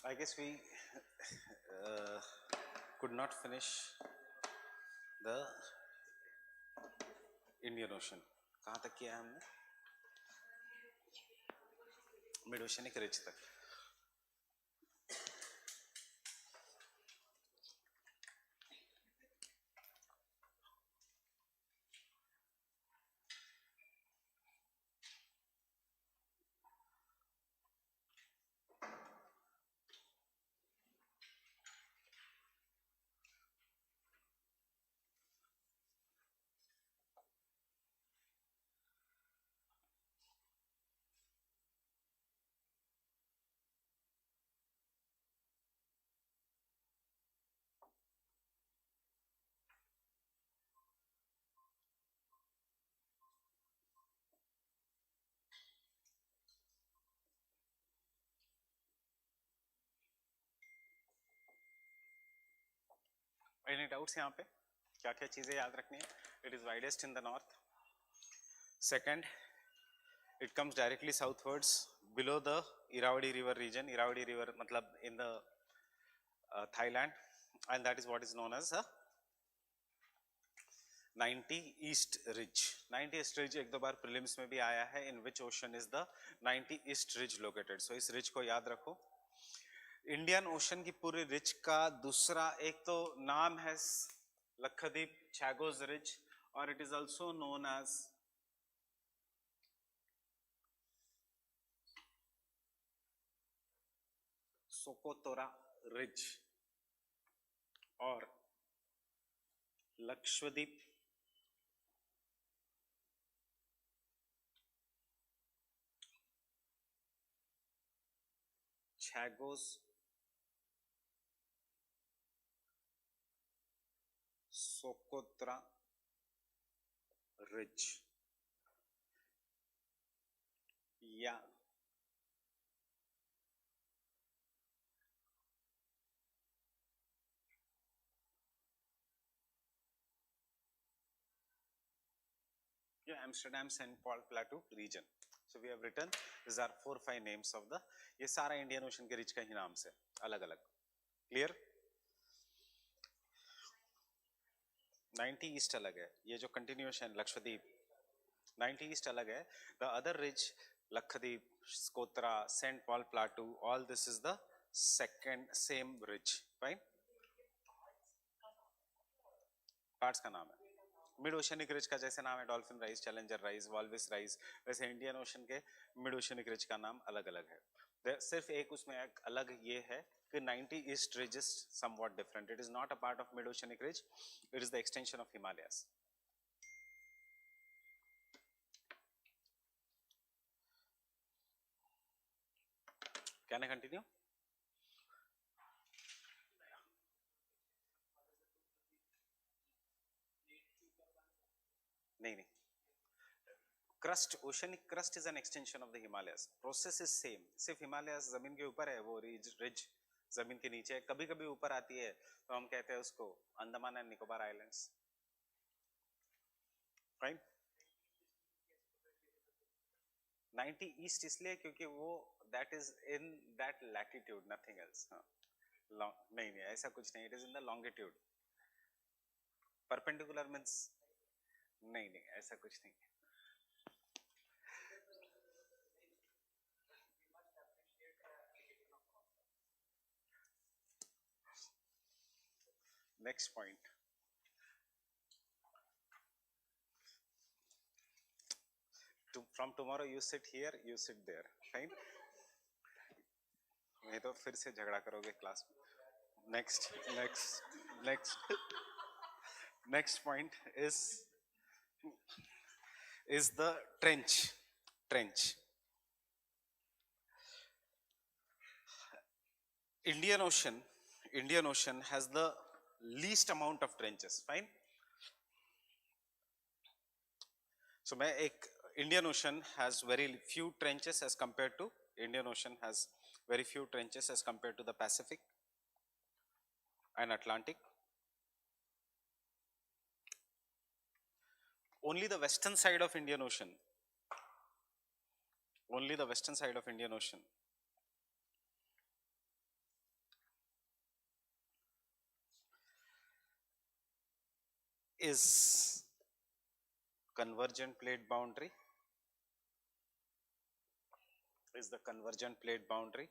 I guess we could not finish the Indian Ocean. कहाँ तक किया है हमने? मिड ओशनिक रिज तक. Any doubts यहाँ पे? क्या क्या चीजें याद रखनी है? It is widest in the north. Second, it comes directly southwards below the Irrawaddy River region. Irrawaddy River मतलब in the Thailand, and that is what is known as a 90 East Ridge. 90 East Ridge एक दो बार prelims में भी आया है. In which ocean is the 90 East Ridge located? So इस ridge को याद रखो. इंडियन ओशन की पूरी रिज का दूसरा एक तो नाम है लक्षद्वीप चैगोस रिज, और it is also known as Socotra ridge और लक्षद्वीप चैगोस सोकोत्रा रिज या Amsterdam St. Paul Plateau region. So we have written these are 4-5 names of the, ये सारा इंडियन ओशन के रिज का ही नाम से अलग अलग. क्लियर? 90 ईस्ट अलग है, ये जो कंटिन्यूएशन लक्षद्वीप 90 ईस्ट अलग है. The other ridge Lakshadweep, Socotra, Saint Paul plateau, all this is the second same ridge. Fine. Parts का नाम है. मिड ओशनिक रिज का जैसे नाम है Dolphin rise, Challenger rise, Walvis rise, वैसे इंडियन ओशन के मिड ओशनिक रिज का नाम अलग अलग है. सिर्फ एक उसमें एक अलग ये है कि 90 east ridge is somewhat different. It is not a part of mid oceanic ridge, it is the extension of Himalayas. Can I continue? नहीं नहीं, crust, oceanic crust is an extension of the Himalayas. Process is same, सिर्फ Himalayas जमीन के ऊपर है, वो ridge जमीन के नीचे है. कभी कभी ऊपर आती है तो हम कहते हैं उसको Andaman and Nicobar islands. Fine. 90 east इसलिए क्योंकि वो that is in that latitude, nothing else. नहीं नहीं ऐसा कुछ नहीं, it is in the longitude. Perpendicular means नहीं नहीं ऐसा कुछ नहीं. Next point. From tomorrow you sit here, you sit there. Fine. नहीं तो फिर से झगड़ा करोगे क्लास में. Next point is the trench. Indian Ocean has the least amount of trenches. Fine. So Indian Ocean has very few trenches as compared to the Pacific and Atlantic. Only the western side of Indian Ocean is convergent plate boundary, is the convergent plate boundary,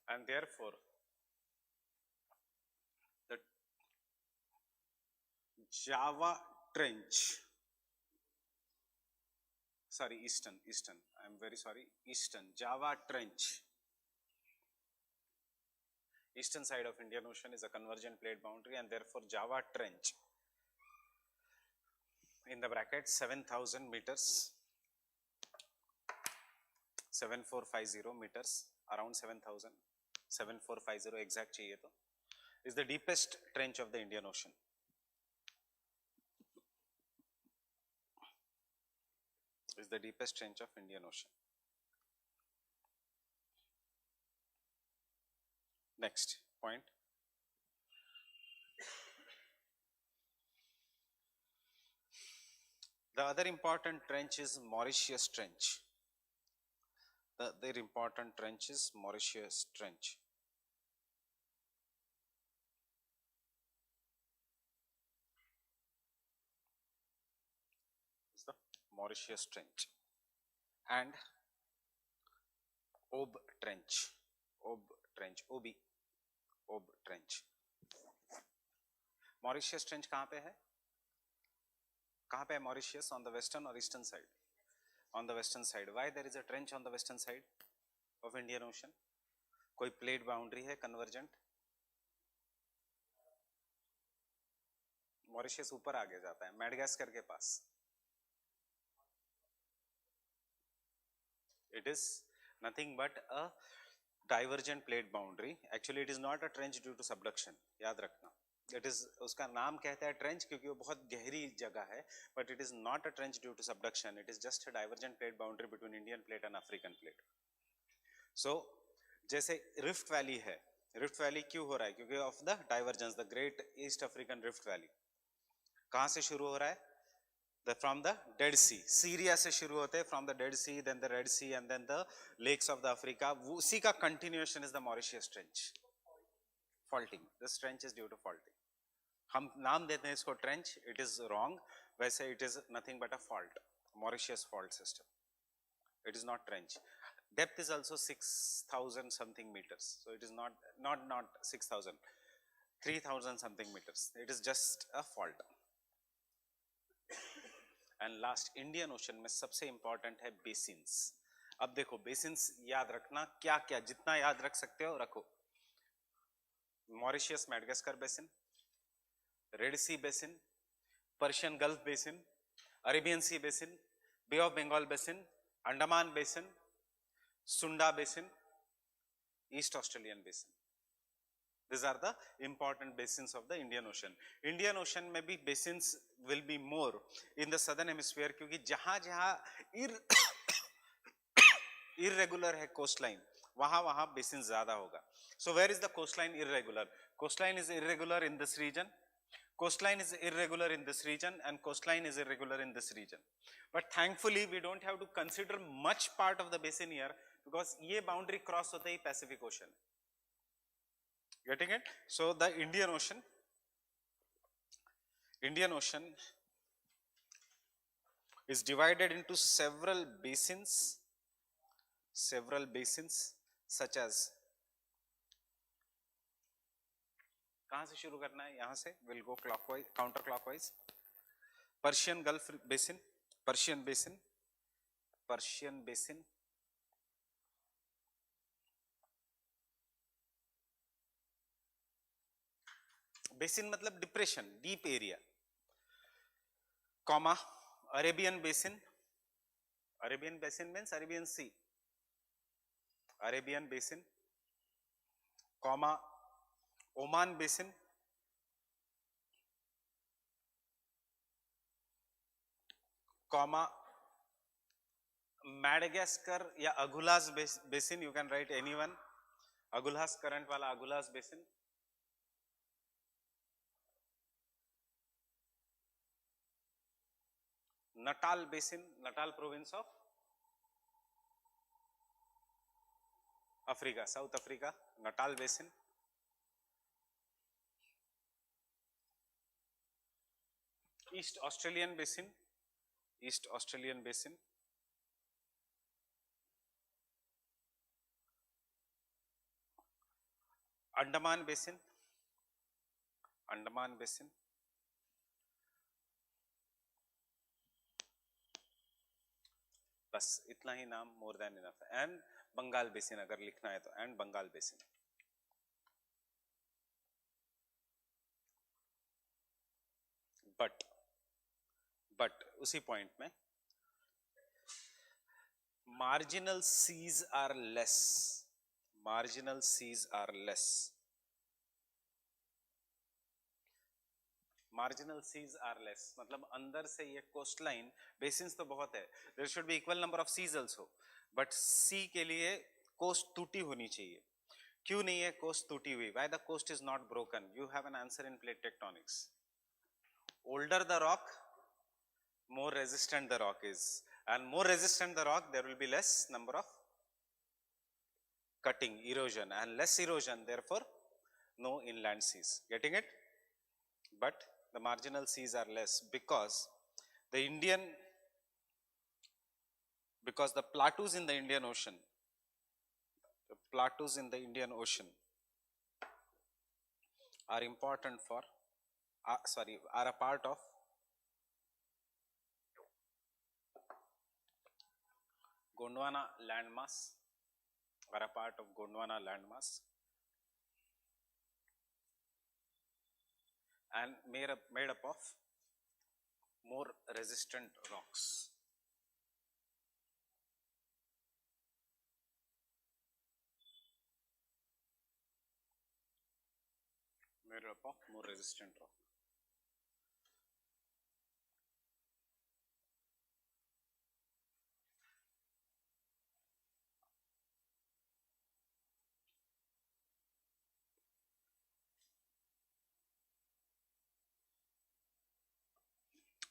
and therefore the Java Trench, sorry, eastern, I'm very sorry, eastern Java Trench, eastern side of Indian Ocean is a convergent plate boundary, and therefore Java Trench in the bracket 7,000 meters, 7450 meters, around 7,000, 7450 exact चाहिए तो, is the deepest trench of the Indian Ocean. Is the deepest trench of Indian Ocean. Next point. The other important trench is Mauritius Trench. The other important trench is Mauritius Trench. It's the Mauritius Trench and Ob Trench. Ob Trench. Ob Trench. Mauritius Trench कहाँ पे है? कहाँ पे है Mauritius? On the western or eastern side? On the western side. Why there is a trench on the western side of Indian Ocean? कोई plate boundary है convergent? Mauritius ऊपर आगे जाता है, Madagascar के पास. It is nothing but a divergent plate boundary. Actually, it is not a trench due to subduction. याद रखना. It is, उसका नाम कहता है ट्रेंच क्योंकि वो बहुत गहरी जगह है, but it is not a trench due to subduction. It is just a divergent plate boundary between Indian plate and African plate. So, जैसे रिफ्ट वैली है, रिफ्ट वैली क्यों हो रहा है? क्योंकि of the divergence, the great east African rift valley कहाँ से शुरू हो रहा है? From the Dead Sea, Syria से शुरू होते हैं, from the Dead Sea, then the Red Sea, and then the lakes of the Africa. उसी का continuation is the Mauritius Trench. Faulting. This trench is due to faulting. हम नाम देते हैं इसको trench, it is wrong. वैसे it is nothing but a fault, Mauritius fault system. It is not trench. Depth is also 6,000 something meters. So it is not 6,000, 3,000 something meters. It is just a fault. And last, Indian ocean में सबसे important है basins. अब देखो basins याद रखना, क्या क्या जितना याद रख सकते हो रखो. Mauritius Madagascar basin, Red Sea basin, Persian Gulf basin, Arabian Sea basin, Bay of Bengal basin, Andaman basin, Sunda basin, East Australian basin. These are the important basins of the Indian Ocean. Indian Ocean में भी basins will be more in the southern hemisphere क्योंकि जहाँ जहाँ irregular है coastline, वहाँ basins ज़्यादा होगा. So where is the coastline irregular? Coastline is irregular in this region. Coastline is irregular in this region and coastline is irregular in this region. But thankfully we don't have to consider much part of the basin here because ये boundary cross होते ही Pacific Ocean. Getting it? So the Indian Ocean is divided into several basins such as, कहाँ से शुरू करना है? यहाँ से, we'll go clockwise, counterclockwise. Persian Gulf Basin, Persian Basin, basin मतलब depression, deep area, comma Arabian basin. Arabian basin means Arabian Sea, Arabian basin, comma Oman basin, comma Madagascar या Agulhas basin. You can write anyone. Agulhas current वाला Agulhas basin. Natal Basin, Natal province of Africa, South Africa, Natal Basin. East Australian basin, East Australian basin, Andaman basin, Andaman basin, बस इतना ही नाम more than enough है। And Bengal basin अगर लिखना है तो, and Bengal basin. But उसी पॉइंट में marginal seas are less, marginal seas are less, marginal seas are less मतलब अंदर से ये कोस्ट लाइन बेसिन्स तो बहुत है, there should be equal number of seas also, but sea के लिए कोस्ट टूटी होनी चाहिए। क्यों नहीं है कोस्ट टूटी हुई? why the coast is not broken? you have an answer in plate tectonics. older the rock, more resistant the rock is, and more resistant the rock, there will be less number of cutting, erosion, and less erosion, therefore no inland seas. Getting it? But the marginal seas are less because the plateaus in the Indian Ocean, the plateaus in the Indian Ocean are important for, are a part of Gondwana landmass, are a part of Gondwana landmass, and made up of more resistant rocks. Made up of more resistant rock.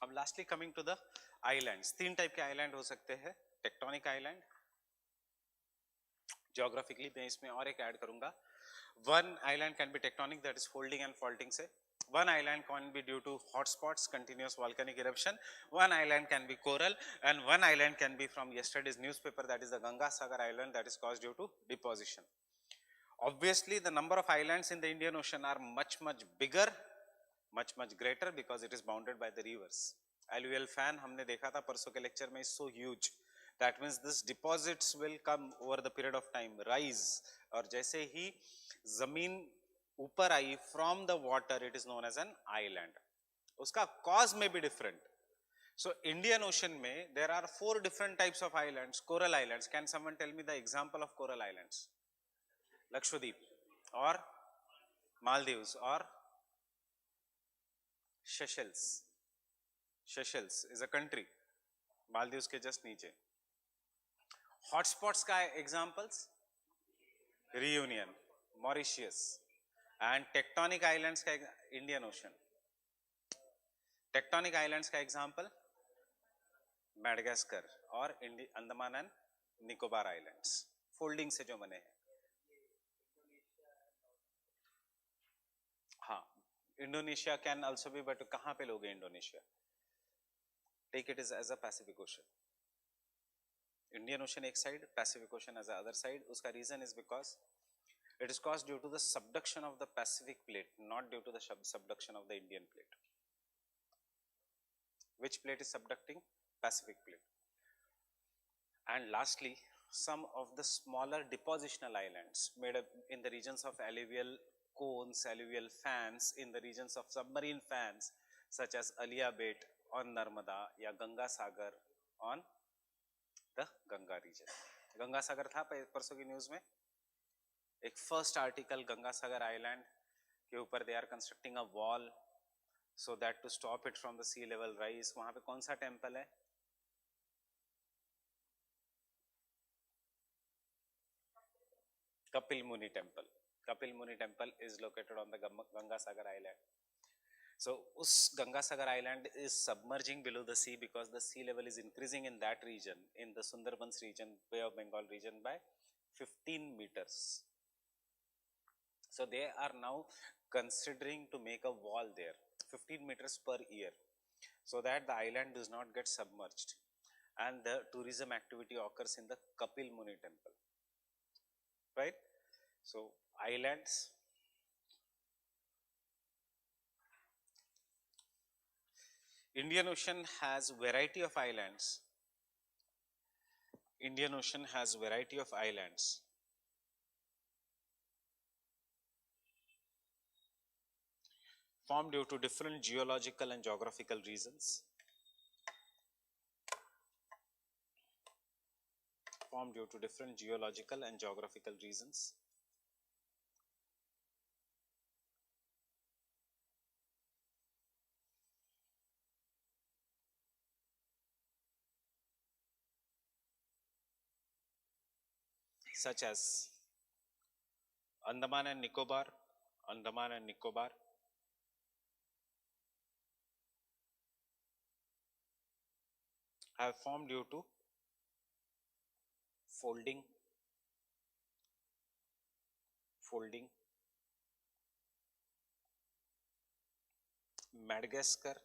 अब lastly coming to the islands, तीन type के island हो सकते हैं। Tectonic island, geographically मैं इसमें और एक ऐड करूंगा। One island can be tectonic, that is folding and faulting से। One island can be due to hotspots, continuous volcanic eruption. One island can be coral, and one island can be from yesterday's newspaper, that is the Ganga Sagar Island, that is caused due to deposition. Obviously, the number of islands in the Indian Ocean are much bigger, much greater, because it is bounded by the rivers. Alluvial fan हमने देखा था परसों के lecture में, is so huge. That means this deposits will come over the period of time, rise, और जैसे ही जमीन ऊपर आई from the water, it is known as an island. उसका cause may be different. So Indian Ocean में there are 4 different types of islands, coral islands. Can someone tell me the example of coral islands? Lakshadweep or Maldives or Seychelles. Seychelles is a country, Maldives के just नीचे. Hotspots का examples, Reunion, Mauritius, and tectonic islands का Indian Ocean. Tectonic islands का example, Madagascar और Andaman and Nicobar Islands, folding से जो बने हैं. हाँ, Indonesia can also be, but कहाँ पे लोगे Indonesia? Take it as a Pacific Ocean. Indian Ocean एक side, Pacific Ocean as the other side. उसका reason is because it is caused due to the subduction of the Pacific plate, not due to the subduction of the Indian plate. Which plate is subducting? Pacific plate. And lastly, some of the smaller depositional islands made up in the regions of alluvial cones, alluvial fans, in the regions of submarine fans, such as Alia Bait on Narmada या Ganga Sagar on the Ganga region. Ganga Sagar था परसों की news में, एक first article Ganga Sagar island के ऊपर they are constructing a wall so that to stop it from the sea level rise. वहां पे कौन सा टेम्पल है? Kapil Muni temple. Kapil Muni temple is located on the Ganga Sagar island. So us Ganga Sagar island is submerging below the sea because the sea level is increasing in that region, in the Sundarbans region, Bay of Bengal region, by 15 meters. So they are now considering to make a wall there, 15 meters per year. so that the island does not get submerged, and the tourism activity occurs in the Kapil Muni temple, right? So islands, Indian Ocean has variety of islands. Indian Ocean has variety of islands formed due to different geological and geographical reasons. Formed due to different geological and geographical reasons. Such as Andaman and Nicobar, Andaman and Nicobar, have formed due to folding, Madagascar,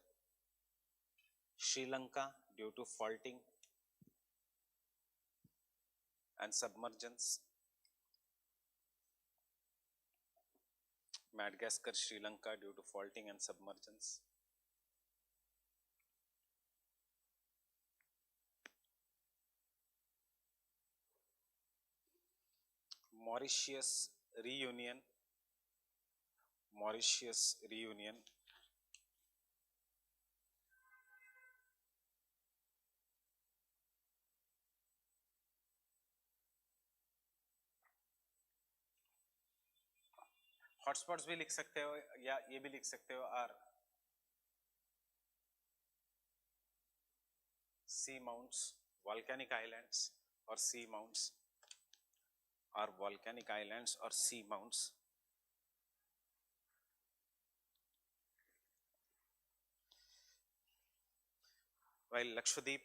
Sri Lanka due to faulting and submergence, Madagascar, Sri Lanka due to faulting and submergence. Mauritius reunion, Mauritius reunion, hotspots भी लिख सकते हो या ये भी लिख सकते हो are sea mounts, volcanic islands or sea mounts, or volcanic islands or sea mounts. While Lakshadweep,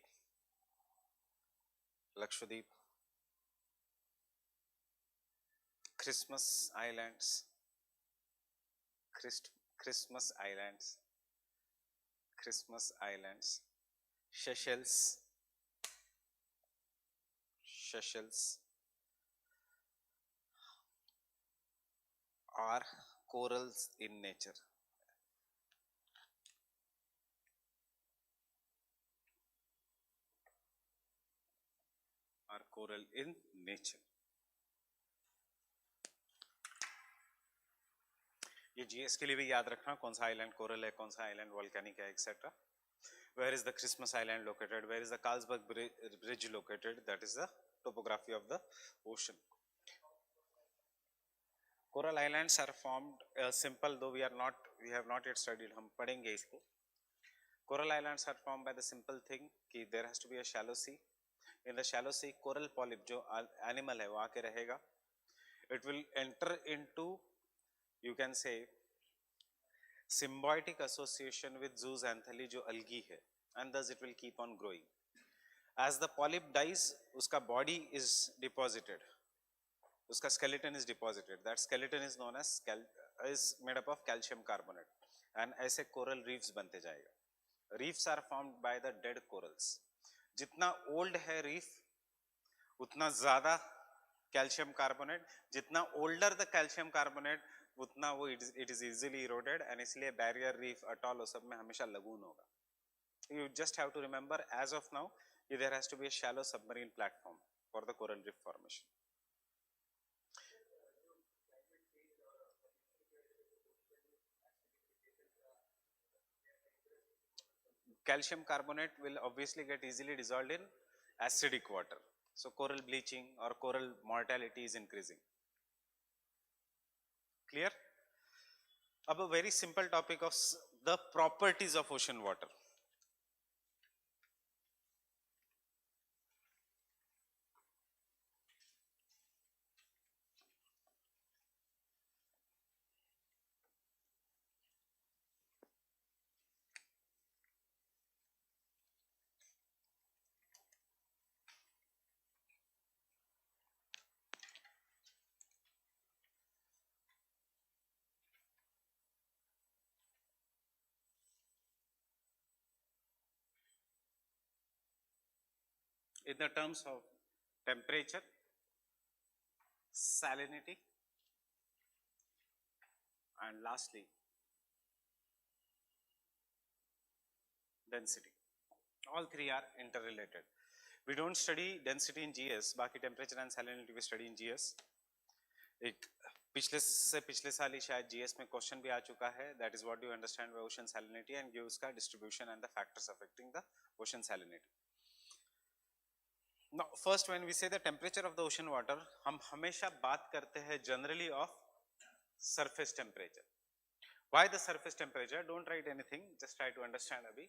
Christmas Islands, Christmas Islands, Christmas Islands, Seychelles, are corals in nature. Are coral in nature. ये GS के लिए भी याद रखना कौन सा island coral है, कौन सा आइलैंड वोल्केनिक है, etcetera. Where is the Christmas Island located? Where is the Carlsberg Bridge located? That is the topography of the ocean. Coral islands are formed simple, though we have not yet studied. हम पढ़ेंगे इसको. Coral islands are formed by the simple thing कि there has to be a shallow sea. In the shallow sea, coral polyp जो animal है वो आके रहेगा. It will enter into, you can say, symbiotic association with zooxanthellae जो algae है, and thus it will keep on growing. As the polyp dies, उसका body is deposited, उसका skeleton is deposited. That skeleton is known as is made up of calcium carbonate, and ऐसे coral reefs बनते जाएगा. Reefs are formed by the dead corals. जितना old है reef, उतना ज़्यादा calcium carbonate. जितना older the calcium carbonate, उतना वो it is easily eroded, and इसलिए barrier reef, atoll, वो सब में हमेशा lagoon होगा. You just have to remember, as of now, there has to be a shallow submarine platform for the coral reef formation. Calcium carbonate will obviously get easily dissolved in acidic water. So coral bleaching or coral mortality is increasing. Clear? अब a very simple topic of the properties of ocean water. in the terms of temperature, salinity, and lastly density. All three are interrelated. We don't study density in GS, बाकी temperature and salinity we study in GS. एक पिछले साल ही शायद GS में question भी आ चुका है, that is what do you understand by ocean salinity and gives का distribution and the factors affecting the ocean salinity. Now first when we say the temperature of the ocean water, हम हमेशा बात करते हैं generally of surface temperature. Why the surface temperature? Don't write anything, just try to understand abhi.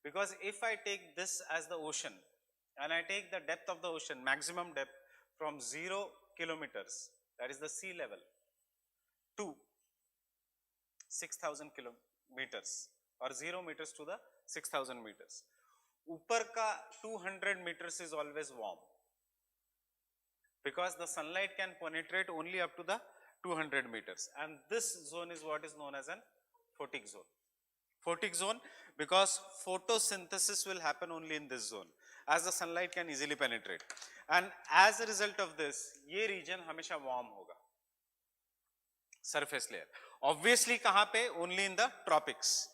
Because if I take this as the ocean and I take the depth of the ocean, maximum depth from 0 kilometers, that is the sea level, to 6,000 kilometers or 0 meters to the 6,000 meters. Upar ka 200 meters is always warm because the sunlight can penetrate only up to the 200 meters, and this zone is what is known as an photic zone. Photic zone because photosynthesis will happen only in this zone as the sunlight can easily penetrate, and as a result of this ये region हमेशा warm होगा, surface layer. Obviously कहाँ पे? Only in the tropics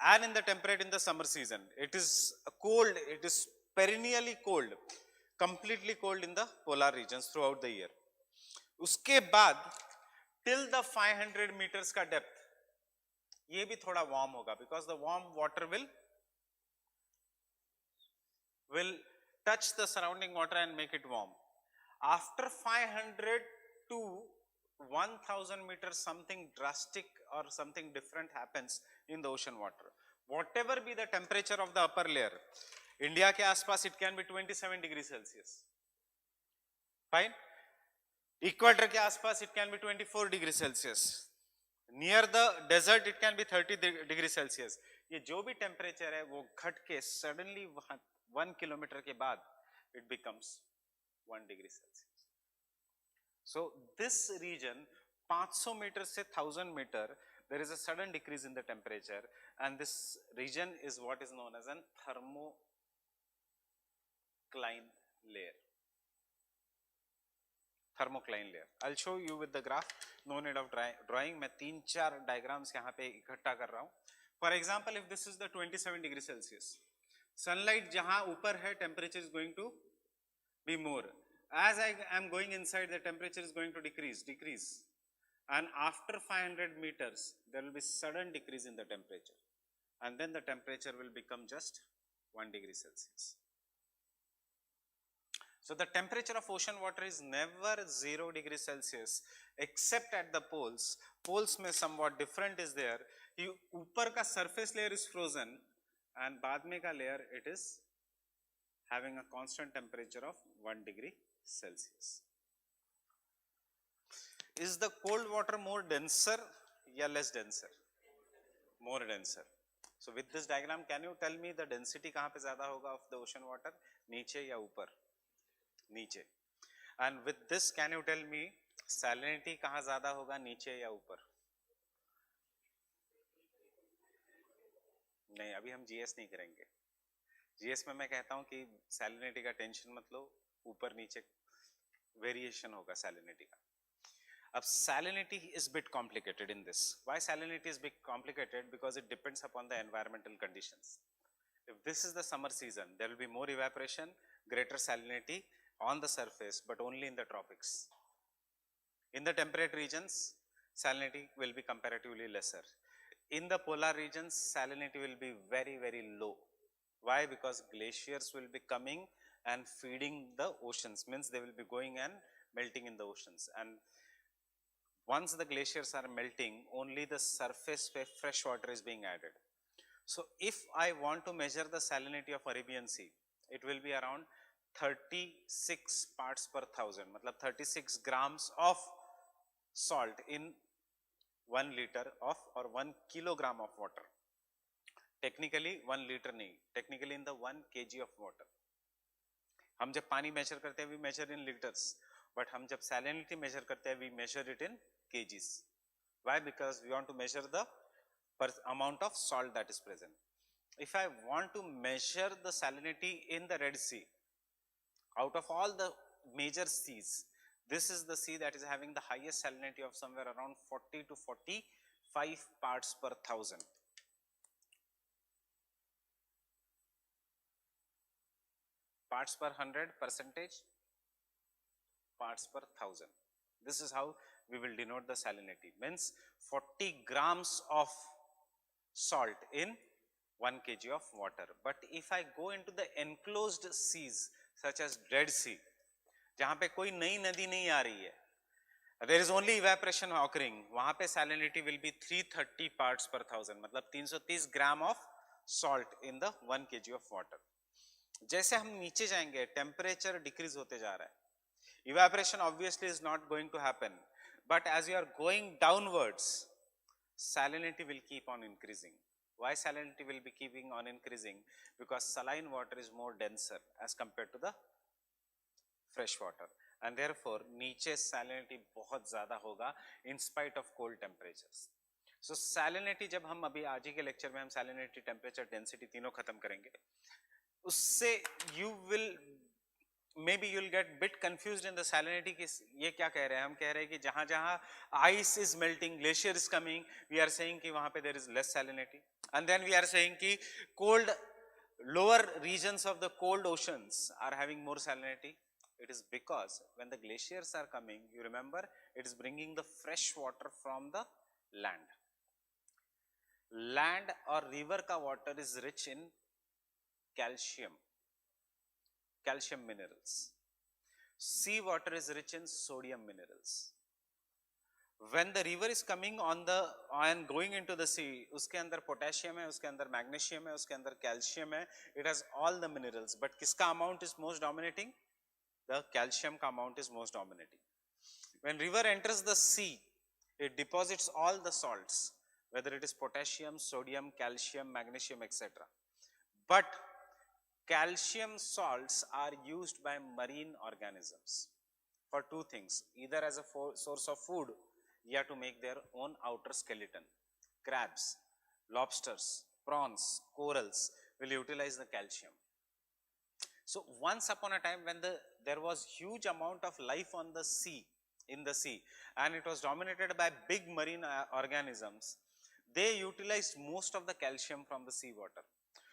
and in the temperate in the summer season. It is cold, it is perennially cold, completely cold in the polar regions throughout the year. उसके बाद till the 500 meters का depth ये भी थोड़ा warm होगा because the warm water will touch the surrounding water and make it warm. After 500 to 1000 meters something drastic or something different happens in the ocean water. Whatever be the temperature of the upper layer, India के आसपास it can be 27 degrees Celsius. Fine. Equator के आसपास it can be 24 degrees Celsius. Near the desert it can be 30 degrees Celsius. ये जो भी temperature है वो घट के suddenly 1 kilometer के बाद it becomes 1 degree Celsius. So this region 500 meters से 1000 meter there is a sudden decrease in the temperature, and this region is what is known as an thermocline layer. Thermocline layer. I'll show you with the graph. No need of drawing. मैं 3-4 diagrams यहाँ पे इकट्ठा कर रहा हूँ. For example, if this is the 27 degree Celsius, sunlight जहाँ ऊपर है, temperature is going to be more. As I am going inside, the temperature is going to decrease. And after 500 meters, there will be sudden decrease in the temperature. And then the temperature will become just 1 degree Celsius. So the temperature of ocean water is never 0 degree Celsius except at the poles. Poles में somewhat different is there. ऊपर का surface layer is frozen and बाद में का layer it is having a constant temperature of 1 degree Celsius. Is the cold water more denser या less denser? More denser. So with this diagram, can you tell me the density कहाँ पे ज़्यादा होगा of the ocean water? नीचे या ऊपर? नीचे. And with this, can you tell me salinity कहाँ ज़्यादा होगा, नीचे या ऊपर? नहीं, अभी हम GS नहीं करेंगे. GS में मैं कहता हूँ कि salinity का टेंशन मत लो, ऊपर नीचे वेरिएशन होगा salinity का. अब salinity is bit complicated in this. Why salinity is bit complicated? Because it depends upon the environmental conditions. If this is the summer season, there will be more evaporation, greater salinity on the surface, but only in the tropics. In the temperate regions, salinity will be comparatively lesser. In the polar regions, salinity will be very, very low. Why? Because glaciers will be coming and feeding the oceans, means they will be going and melting in the oceans. And once the glaciers are melting, only the surface fresh water is being added. So if I want to measure the salinity of Arabian Sea, it will be around 36 parts per thousand, matlab 36 grams of salt in 1 liter of or 1 kilogram of water. Technically 1 liter नहीं, technically in the 1 kg of water. हम जब पानी measure करते हैं, we measure in liters, but हम जब salinity measure करते हैं, we measure it in kgs. Why? Because we want to measure the amount of salt that is present. If I want to measure the salinity in the Red Sea, Out of all the major seas, this is the sea that is having the highest salinity of somewhere around 40 to 45 parts per thousand. Parts per 100 percentage, parts per thousand. This is how we will denote the salinity. Means 40 grams of salt in 1 kg of water. But if I go into the enclosed seas such as Dead Sea, जहां पे कोई नई नदी नहीं आ रही है, there is only evaporation occurring, वहां पे salinity will be 330 parts per thousand, मतलब 330 ग्राम of salt in the 1 kg of water. जैसे हम नीचे जाएंगे टेम्परेचर डिक्रीज होते जा रहा है, evaporation obviously is not going to happen, but as you are going downwards, salinity will keep on increasing. Why salinity will be keeping on increasing? Because saline water is more denser as compared to the fresh water, and therefore नीचे salinity बहुत ज़्यादा होगा in spite of cold temperatures. So salinity, जब हम अभी आज ही के lecture में हम salinity, temperature, density तीनों खत्म करेंगे, उससे you will maybe you'll get bit confused in the salinity कि ये क्या कह रहे हैं. हम कह रहे हैं कि जहां जहां ice is melting, glacier is coming, we are saying कि वहां पे there is less salinity, and then we are saying कि cold lower regions of the cold oceans are having more salinity. It is because when the glaciers are coming, you remember, it is bringing the fresh water from the land. Land or river ka water is rich in calcium minerals. Sea water is rich in sodium minerals. When the river is coming on the and going into the sea, उसके अंदर potassium है, उसके अंदर magnesium है, उसके अंदर calcium है. It has all the minerals. But किसका amount is most dominating? The calcium का amount is most dominating. When river enters the sea, it deposits all the salts, whether it is potassium, sodium, calcium, magnesium, etc. But calcium salts are used by marine organisms for two things, either as a source of food or to make their own outer skeleton. Crabs, lobsters, prawns, corals will utilize the calcium. So once upon a time when there was huge amount of life on the sea, in the sea, and it was dominated by big marine organisms, they utilized most of the calcium from the sea water.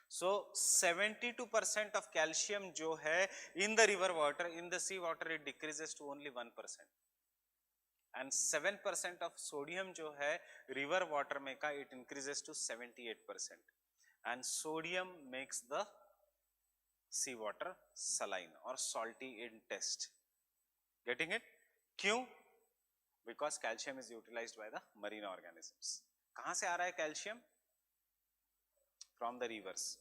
So 72% of calcium जो है in the river water, in the sea water it decreases to only 1%, and 7% of sodium जो है river water में का it increases to 78%, and sodium makes the sea water saline or salty in taste. Getting it? क्यों? Because calcium is utilized by the marine organisms. कहाँ से आ रहा है calcium? From the rivers.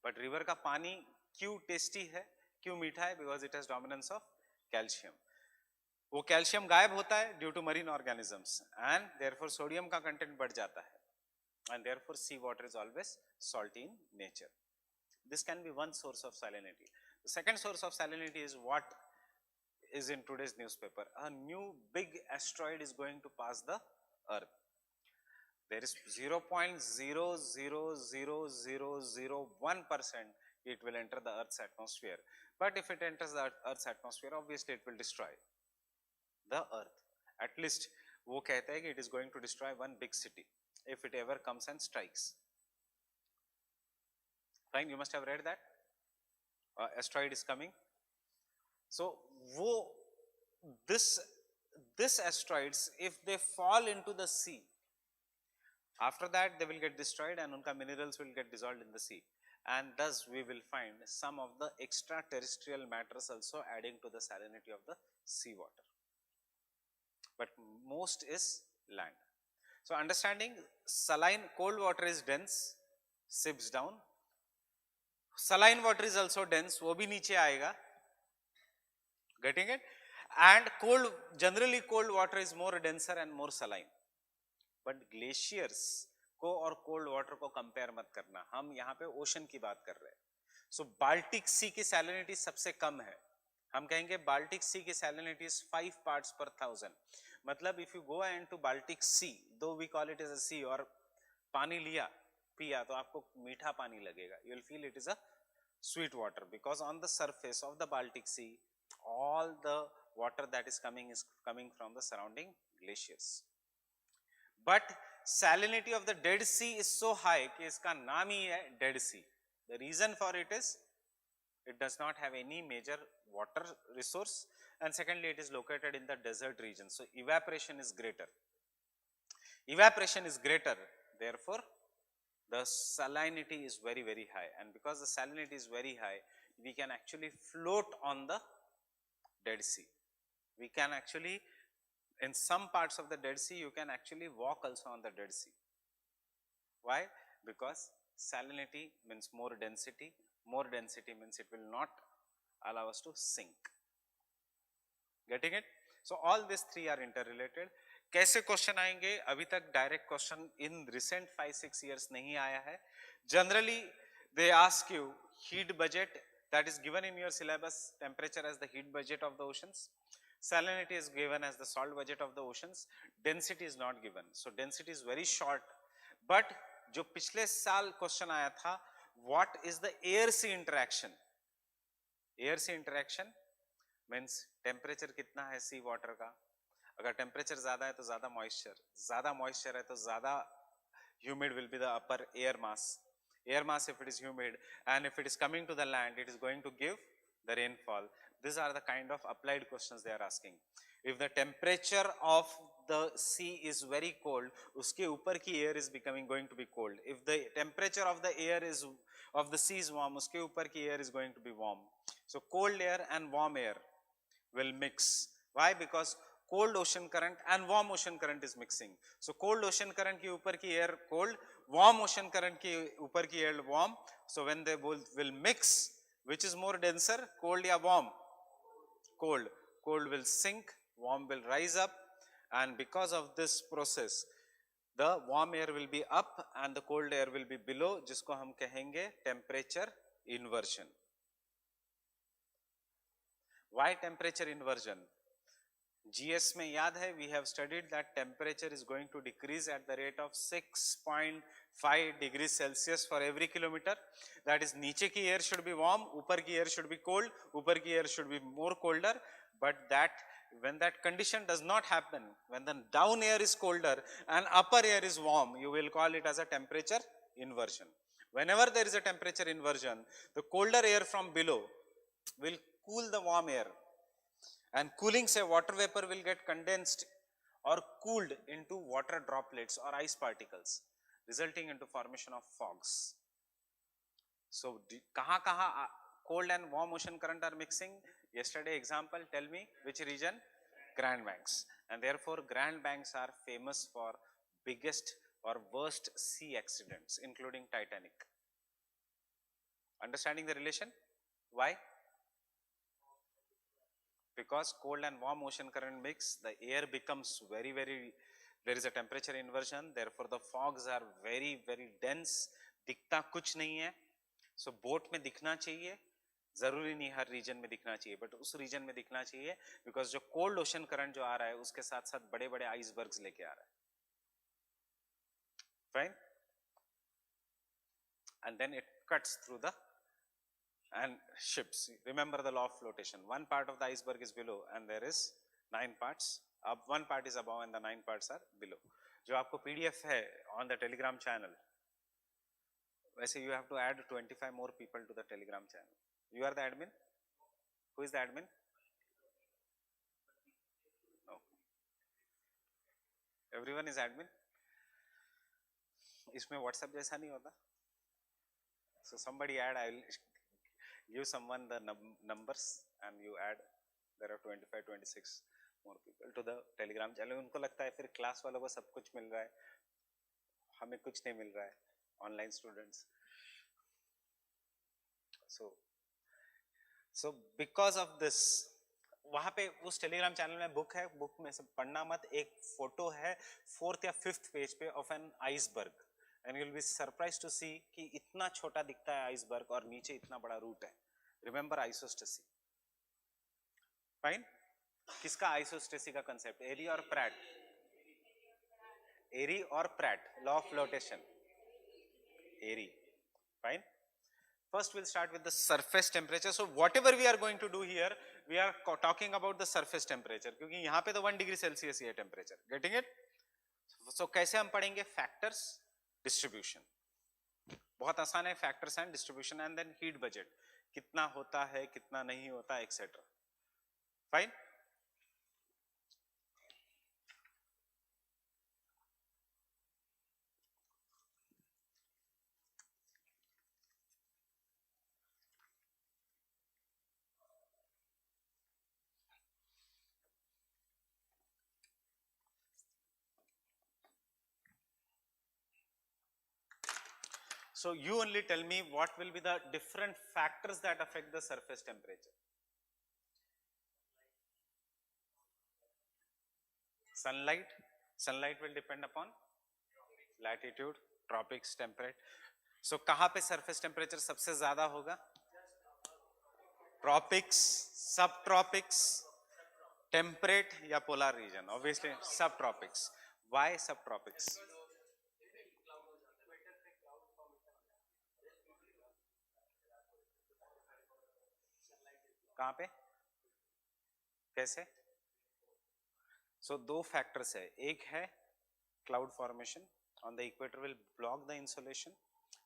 But river का पानी क्यों tasty है, क्यों मीठा है? Because it has dominance of calcium. वो calcium गायब होता है due to marine organisms, and therefore sodium का content बढ़ जाता है, and therefore sea water is always salty in nature. This can be one source of salinity. The second source of salinity is what is in today's newspaper. A new big asteroid is going to pass the Earth. There is 0.0000001% it will enter the Earth's atmosphere. But if it enters the Earth's atmosphere, obviously it will destroy the Earth. At least वो कहते हैं कि it is going to destroy one big city if it ever comes and strikes. Fine, you must have read that. Asteroid is coming. So this asteroids, if they fall into the sea, after that they will get destroyed and unka minerals will get dissolved in the sea, and thus we will find some of the extraterrestrial matters also adding to the salinity of the sea water. But most is land. So understanding saline, cold water is dense, sips down. Saline water is also dense, वो भी नीचे आएगा. Getting it? And cold, generally cold water is more denser and more saline. But glaciers को और cold water को compare मत करना. हम यहाँ पे ocean की बात कर रहे हैं. So Baltic Sea की salinity सबसे कम है. हम कहेंगे Baltic Sea की salinity is 5 parts per thousand. मतलब if you go into Baltic Sea, though we call it as a sea, और पानी लिया पिया तो आपको मीठा पानी लगेगा. You will feel it is a sweet water, because on the surface of the Baltic Sea all the water that is coming from the surrounding glaciers. But salinity of the Dead Sea is so high कि इसका नाम ही है Dead Sea. The reason for it is it does not have any major water resource, and secondly it is located in the desert region, so evaporation is greater. Evaporation is greater, therefore the salinity is very high, and because the salinity is very high we can actually float on the Dead Sea. We can actually, in some parts of the Dead Sea you can actually walk also on the Dead Sea. Why? Because salinity means more density means it will not allow us to sink. Getting it? So all these three are interrelated. कैसे question आएंगे? अभी तक direct question in recent 5-6 years नहीं आया है. Generally they ask you heat budget, that is given in your syllabus, temperature as the heat budget of the oceans, salinity is given as the salt budget of the oceans, density is not given, so density is very short. But जो पिछले साल question आया था, what is the air sea interaction? Air sea interaction means temperature कितना है सी water का. अगर temperature ज्यादा है तो ज्यादा मॉइस्चर है तो ज्यादा humid will be the upper air mass if it is humid, and if it is coming to the land it is going to give the rainfall. These are the kind of applied questions they are asking. If the temperature of the sea is very cold, उसके ऊपर की air is going to be cold. If the temperature of the air is of the sea is warm, उसके ऊपर की air is going to be warm. So cold air and warm air will mix. Why? Because cold ocean current and warm ocean current is mixing. So cold ocean current के ऊपर की air cold, warm ocean current के ऊपर की air warm. So when they both will mix, which is more denser, cold या warm? Cold. Cold will sink, warm will rise up, and because of this process the warm air will be up and the cold air will be below, जिसको हम कहेंगे temperature inversion. Why temperature inversion? GS में याद है, we have studied that temperature is going to decrease at the rate of 6.5 degrees Celsius for every kilometer. That is, नीचे की air should be warm, ऊपर की air should be cold, ऊपर की air should be more colder. But that when that condition does not happen, when the down air is colder and upper air is warm, you will call it as a temperature inversion. Whenever there is a temperature inversion, the colder air from below will cool the warm air, and cooling, say, water vapor will get condensed or cooled into water droplets or ice particles, resulting into formation of fogs. So kahan cold and warm ocean current are mixing? Yesterday example, tell me which region? Grand Banks. And therefore Grand Banks are famous for biggest or worst sea accidents, including Titanic. Understanding the relation? Why? Because cold and warm ocean current mix, the air becomes very, there is a temperature inversion, therefore the fogs are very dense, दिखता कुछ नहीं है. So boat में दिखना चाहिए, जरूरी नहीं हर reason में दिखना चाहिए, but उस रीजन में दिखना चाहिए, because जो cold ocean current जो आ रहा है उसके साथ साथ बड़े icebergs लेके आ रहा है. Fine? And then it cuts through the and ships. Remember the law of flotation. One part of the iceberg is below and there is 9 parts. One part is above and the 9 parts are below. जो आपको PDF है on the Telegram channel, वैसे you have to add 25 more people to the Telegram channel. You are the admin? Who is the admin? No. Everyone is admin? इसमें WhatsApp जैसा नहीं होता? So somebody add, I will give someone the numbers and you add. There are 25-26 more people to the Telegram channel. उनको लगता है फिर class वालों को सब कुछ मिल रहा है, हमें कुछ नहीं मिल रहा है, online students. So because of this, वहाँ पे उस टेलीग्राम चैनल में बुक है, बुक में से पढ़ना मत. एक फोटो है 4th या 5th पेज पे of an iceberg, and you will be surprised to see कि इतना छोटा दिखता है आइसबर्ग और नीचे इतना बड़ा रूट है. Remember isostasy. Fine? किसका आइसोस्टेसी का कंसेप्ट? एरी और प्रैट? एरी और Pratt, law of flotation. Airy. Fine? First we'll start with the surface temperature. So whatever we are going to do here, we are talking about the surface temperature, क्योंकि यहाँ पे तो 1 degree Celsius ही है temperature. Getting it? सो कैसे हम पढ़ेंगे? Factors, distribution. बहुत आसान है. Factors and distribution and then heat budget. कितना होता है, कितना नहीं होता, etcetera. Fine. So you only tell me what will be the different factors that affect the surface temperature. Sunlight. Sunlight will depend upon latitude, tropics, temperate. So कहाँ पे surface temperature सबसे ज़्यादा होगा? Tropics, subtropics, temperate या polar region. Obviously subtropics. Why subtropics? कहाँ पे? कैसे? So दो factors है. एक है cloud formation. On the equator will block the insolation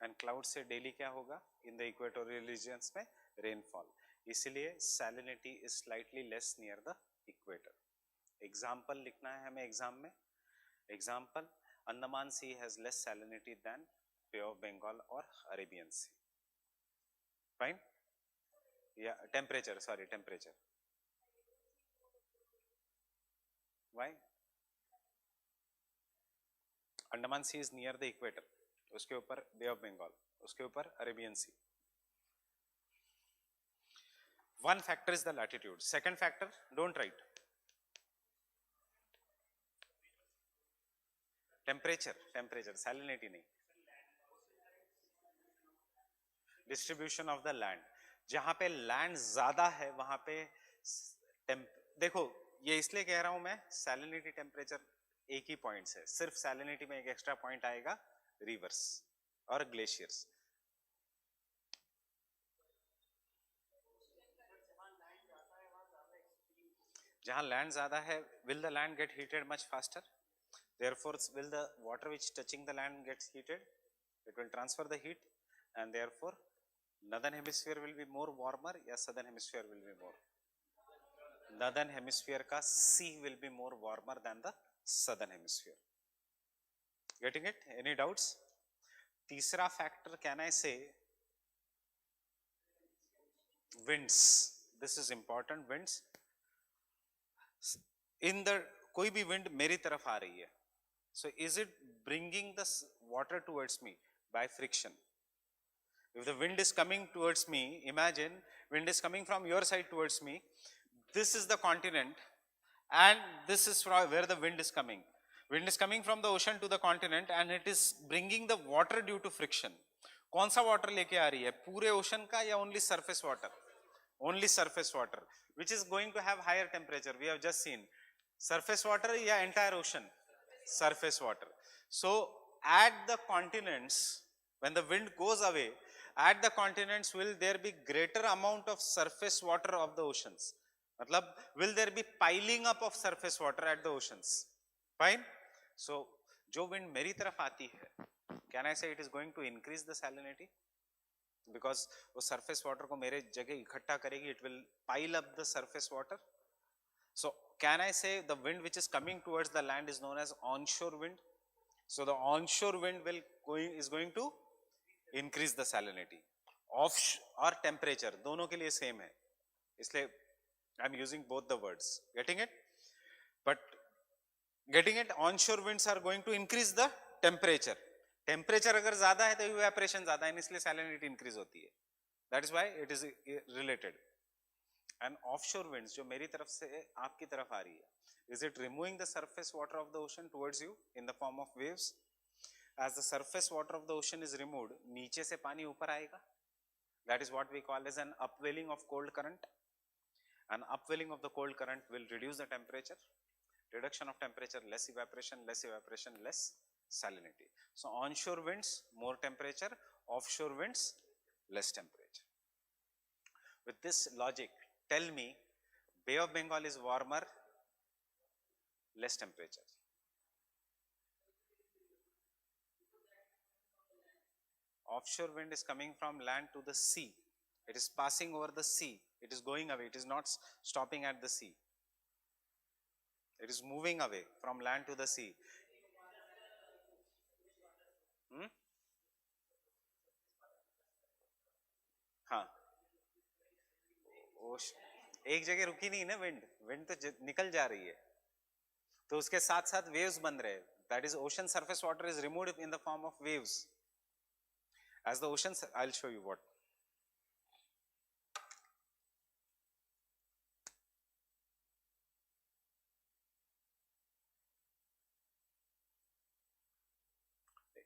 and cloud से daily क्या होगा? In the equatorial regions में rainfall. इसलिए salinity is slightly less near the equator. Example लिखना है हमें एग्जाम में. Example, Andaman Sea has less salinity than Bay of Bengal or Arabian Sea. Fine? Yeah, temperature, sorry, temperature. Why? Andaman Sea is near the equator. उसके ऊपर Bay of Bengal, उसके ऊपर Arabian Sea. One factor is the latitude. Second factor, don't write. Temperature, temperature, salinity नहीं. Distribution of the land. जहाँ पे land ज़्यादा है वहाँ पे देखो ये इसलिए कह रहा हूँ मैं, salinity temperature एक ही पॉइंट्स है. सिर्फ salinity में एक एक्स्ट्रा पॉइंट आएगा रिवर्स और ग्लेशियर्स. जहाँ लैंड ज्यादा है, will the land get heated much faster? Therefore will the water which touching the land gets heated? It will transfer the heat and therefore northern hemisphere will be more warmer या southern hemisphere will be more? Northern hemisphere का sea will be more warmer than the southern hemisphere. Getting it? Any doubts? तीसरा factor can I say? Winds. This is important. Winds. In the कोई भी wind मेरी तरफ आ रही है. So is it bringing the water towards me by friction? If the wind is coming towards me, imagine wind is coming from your side towards me. This is the continent and this is from where the wind is coming. Wind is coming from the ocean to the continent and it is bringing the water due to friction. कौन सा water लेके आ रही है? पूरे ocean का या only surface water? Only surface water, which is going to have higher temperature. We have just seen surface water या entire ocean? Surface water. So at the continents, when the wind goes away, at the continents will there be greater amount of surface water of the oceans? मतलब will there be piling up of surface water at the oceans? Fine. So जो wind मेरी तरफ आती है, can I say it is going to increase the salinity? Because वो surface water को मेरे जगह इकट्ठा करेगी, it will pile up the surface water. So can I say the wind which is coming towards the land is known as onshore wind? So the onshore wind is going to increase the salinity. Offshore or temperature दोनों के लिए same है, इसलिए I'm using both the words. Getting it? But getting it, onshore winds are going to increase the temperature. Temperature अगर ज़्यादा है तो evaporation ज़्यादा है, इसलिए salinity increase होती है. That is why it is related. And offshore winds जो मेरी तरफ से आपकी तरफ आ रही है, is it removing the surface water of the ocean towards you in the form of waves? As the surface water of the ocean is removed, नीचे से पानी ऊपर आएगा. That is what we call as an upwelling of cold current. An upwelling of the cold current will reduce the temperature. Reduction of temperature, less evaporation, less salinity. So onshore winds, more temperature. Offshore winds, less temperature. With this logic, tell me, Bay of Bengal is warmer, less temperature. Offshore wind is coming from land to the sea. It is passing over the sea. It is going away. It is not stopping at the sea. It is moving away from land to the sea. Hmm? हाँ, एक जगह रुकी नहीं ना wind, wind तो निकल जा रही है, तो उसके साथ साथ वेव्स बन रहे हैं. That is ocean surface water is removed in the form of waves. As the oceans, I'll show you what.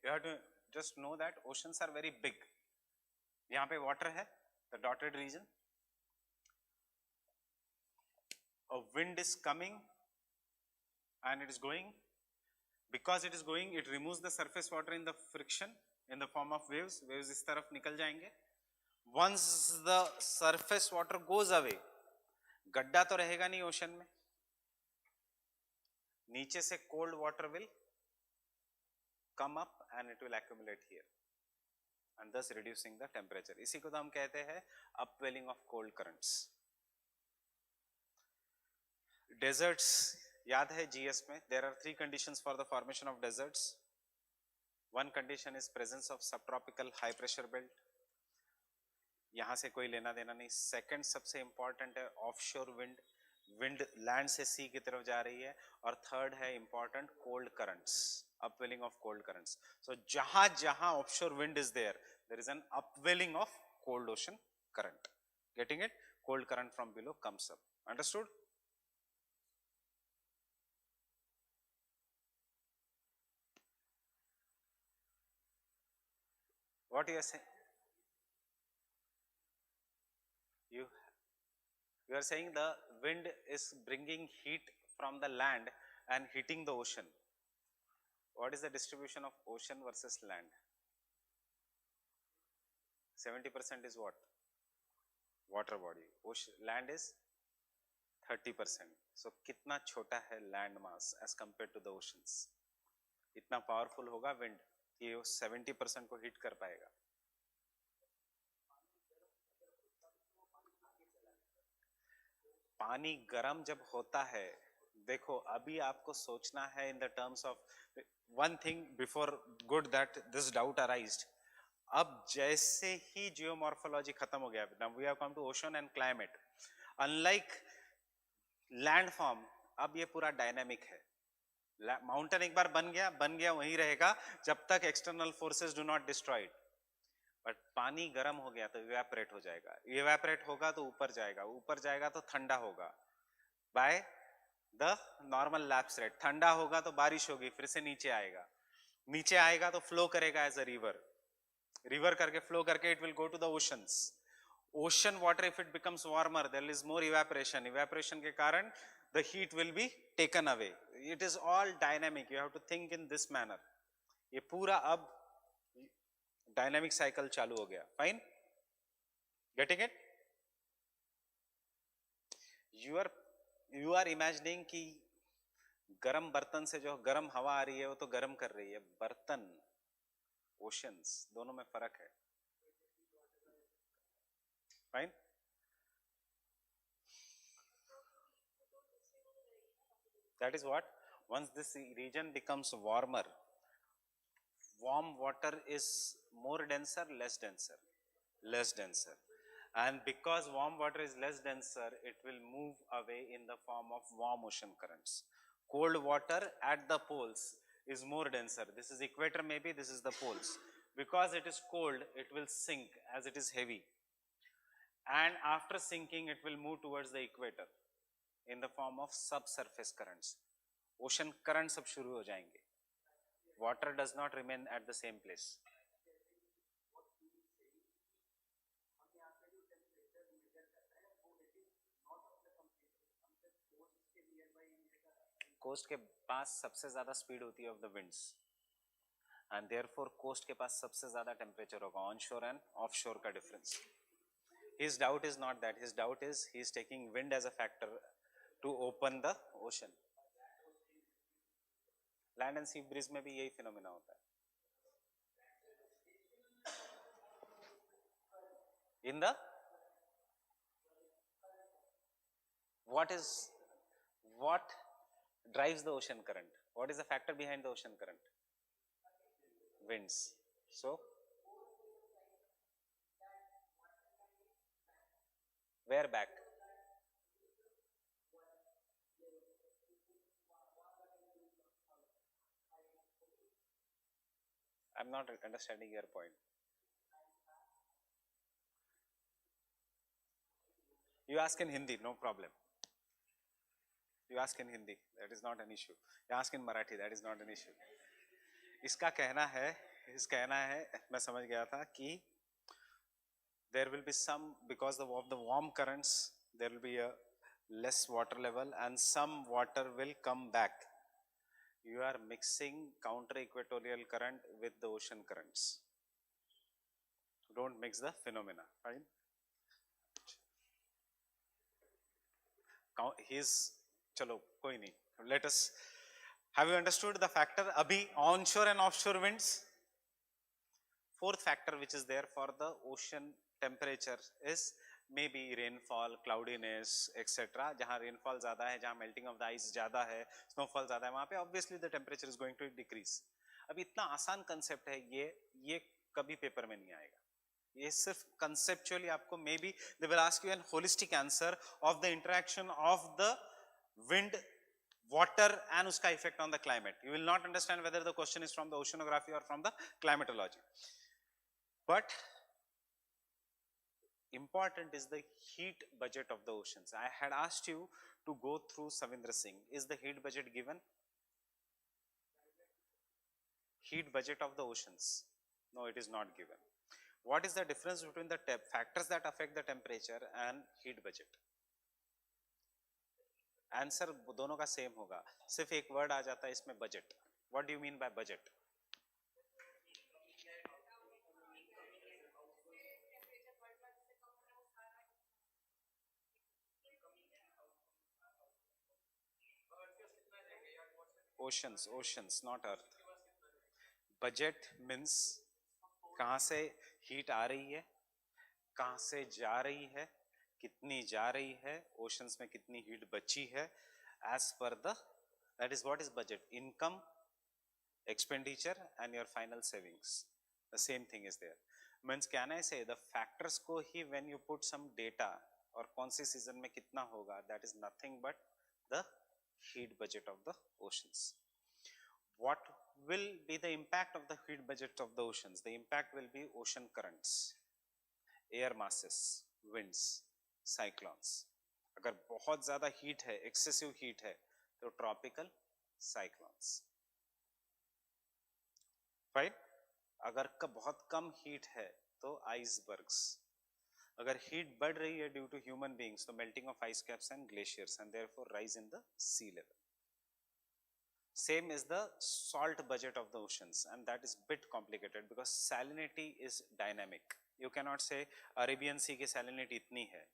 You have to just know that oceans are very big. यहाँ पे water है, the dotted region. A wind is coming and it is going. Because it is going, it removes the surface water in the friction in the form of waves. Waves इस तरफ निकल जाएंगे. Once the surface water goes away, गड्ढा तो रहेगा नहीं ocean में, नीचे से cold water will come up and it will accumulate here and thus reducing the temperature. इसी को तो हम कहते हैं upwelling of cold currents. Deserts याद है GS में, there are 3 conditions for the formation of deserts. One condition is presence of subtropical high pressure belt. यहाँ से कोई लेना देना नहीं. Second सबसे important है offshore wind, wind land से sea की तरफ जा रही है. और third है important cold currents, upwelling of cold currents. So जहाँ जहाँ offshore wind is there, there is an upwelling of cold ocean current. Getting it? Cold current from below comes up. Understood? What you are saying? You are saying the wind is bringing heat from the land and heating the ocean. What is the distribution of ocean versus land? 70% is what? Water body. Ocean, land is 30%. So कितना छोटा है land mass as compared to the oceans? इतना powerful होगा wind कि वो 70% को hit कर पाएगा. पानी गर्म जब होता है, देखो अभी आपको सोचना है in the terms of one thing before good that this doubt arised. अब जैसे ही जियोमॉर्फोलॉजी खत्म हो गया, now we have come to ocean and climate. Unlike land form, अब ये पूरा डायनामिक है. माउंटेन एक बार बन गया वहीं रहेगा जब तक external forces do not destroy it. But पानी गर्म हो गया तो इवेपोरेट हो जाएगा, इवेपोरेट होगा तो ऊपर जाएगा तो ठंडा होगा by the normal lapse rate. ठंडा होगा तो बारिश होगी, फिर से नीचे आएगा तो फ्लो करेगा एज अ रिवर करके फ्लो करके it will go to the oceans. Ocean water if it becomes warmer there is more evaporation के कारण the heat will be taken away. It is all dynamic. You have to think in this manner. ये पूरा अब dynamic cycle चालू हो गया. Fine, getting it? You are imagining कि गर्म बर्तन से जो गर्म हवा आ रही है वो तो गर्म कर रही है. बर्तन, ओशंस, दोनों में फर्क है. Fine. That is what, once this region becomes warmer, warm water is more denser, less denser, and because warm water is less denser, it will move away in the form of warm ocean currents. Cold water at the poles is more denser. This is equator, maybe this is the poles. Because it is cold, it will sink as it is heavy, and after sinking it will move towards the equator in the form of subsurface currents. Ocean currents अब शुरू हो जाएंगे. Water does not remain at the same place. Coast के पास सबसे ज्यादा speed होती है of the winds, and therefore coast के पास सबसे ज्यादा टेम्परेचर होगा, ऑनशोर एंड ऑफशोर का difference. His doubt is not that. His doubt is he is taking wind as a factor to open the ocean. Land and sea breeze में भी यही phenomena होता है. In the what drives the ocean current? What is the factor behind the ocean current? Winds. So where back? I'm not understanding your point. You ask in Hindi, no problem. You ask in Hindi, that is not an issue. You ask in Marathi, that is not an issue. इसका कहना है, मैं समझ गया था कि there will be some, because of the warm currents, there will be a less water level and some water will come back. You are mixing counter equatorial current with the ocean currents. Don't mix the phenomena, fine? चलो कोई नहीं. Let us. Have you understood the factor? अभी onshore and offshore winds. Fourth factor which is there for the ocean temperature is maybe rainfall, cloudiness, etc. जहाँ rainfall ज़्यादा है, जहाँ melting of the ice ज़्यादा है, snowfall ज़्यादा है, वहाँ पे obviously the temperature is going to decrease. अब इतना आसान concept है ये कभी पेपर में नहीं आएगा. ये सिर्फ conceptually आपको maybe they will ask you an holistic answer of the interaction of the wind, water and उसका effect on the climate. You will not understand whether the question is from the oceanography or from the climatology. But important is the heat budget of the oceans. I had asked you to go through Savindra Singh. Is the heat budget given? Heat budget of the oceans? No, it is not given. What is the difference between the factors that affect the temperature and heat budget? Answer दोनों का same होगा, सिर्फ एक word आ जाता है इसमें, budget. What do you mean by budget? Oceans not earth. Budget means कहां से हीट आ रही है, कहां से जा रही है, कितनी जा रही है, ओशंस में कितनी हीट बची है, as per the, that is what is budget. Income, expenditure and your final savings, the same thing is there. Means can I say the factors को ही when you put some data और कौन सी season में कितना होगा, that is nothing but the heat budget of the oceans. What will be the impact of the heat budget of the oceans? The impact will be ocean currents, air masses, winds, cyclones. अगर बहुत ज्यादा heat है, excessive heat है, तो tropical cyclones. Right? अगर बहुत कम heat है तो आइसबर्ग्स. अगर हीट बढ़ रही है ड्यू टू ह्यूमन बीइंग्स तो melting of ice caps and glaciers and therefore rise in the sea level. Same is the salt budget of the oceans, and that is bit complicated because salinity is dynamic. You cannot say Arabian Sea की salinity इतनी है.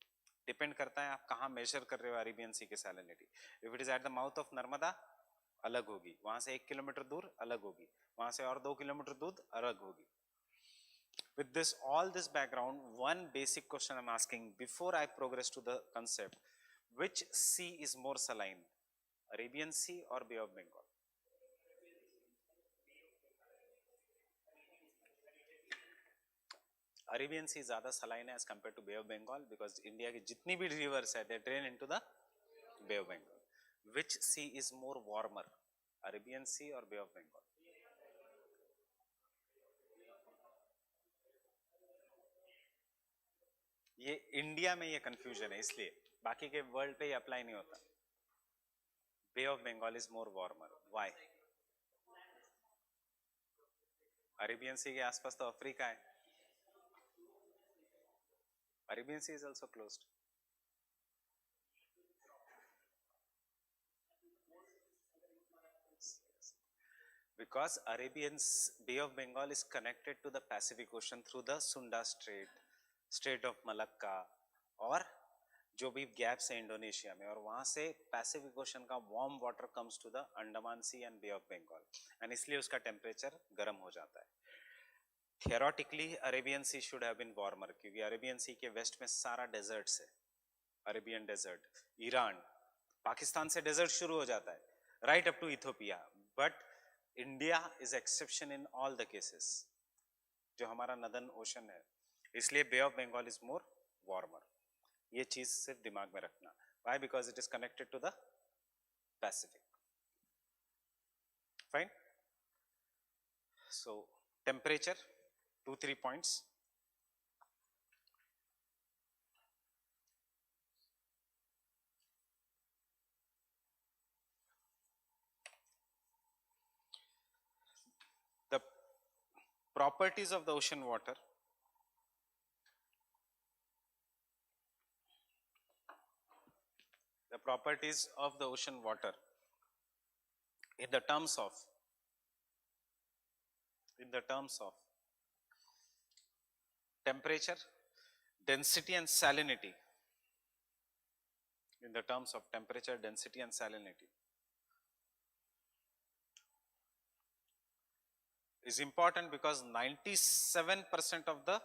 Depend करता है आप कहाँ major कर रहे हो अरेबियन सी की salinity. If it is at the mouth of Narmada अलग होगी, वहां से 1 किलोमीटर दूर अलग होगी, वहां से और 2 किलोमीटर दूर अलग होगी. With this all this background, one basic question I'm asking before I progress to the concept: which sea is more saline, Arabian Sea or Bay of Bengal? Arabian Sea ज्यादा सलाइन है as compare to Bay of Bengal because India की जितनी भी rivers है they drain into the Bay of Bengal. Which sea is more warmer, Arabian Sea और Bay of Bengal? ये India में ये कंफ्यूजन है, इसलिए बाकी के वर्ल्ड पे ये अप्लाई नहीं होता. Bay of Bengal is more warmer. Why? Arabian सी के आसपास तो अफ्रीका है. Arabian Sea is also closed. Because Bay of Bengal is connected to the Pacific Ocean through the Sunda Strait, Strait of Malacca, और जो भी gaps है Indonesia में, और वहां से पैसिफिक ओशन का warm water comes to the Andaman sea and bay of Bengal, and इसलिए उसका टेम्परेचर गर्म हो जाता है. Theoretically Arabian sea should have been warmer, क्योंकि अरेबियन सी के वेस्ट में सारा डेजर्ट्स है, अरेबियन डेजर्ट, ईरान, पाकिस्तान से डेजर्ट शुरू हो जाता है right up to Ethiopia, but India is exception in all the cases, जो हमारा नदर्न ओशन है, इसलिए Bay of Bengal is more warmer. ये चीज सिर्फ दिमाग में रखना. Why? Because it is connected to the Pacific. Fine. So temperature 2-3 points. The properties of the ocean water. The properties of the ocean water in the terms of temperature, density and salinity. In the terms of temperature, density and salinity is important because 97% of the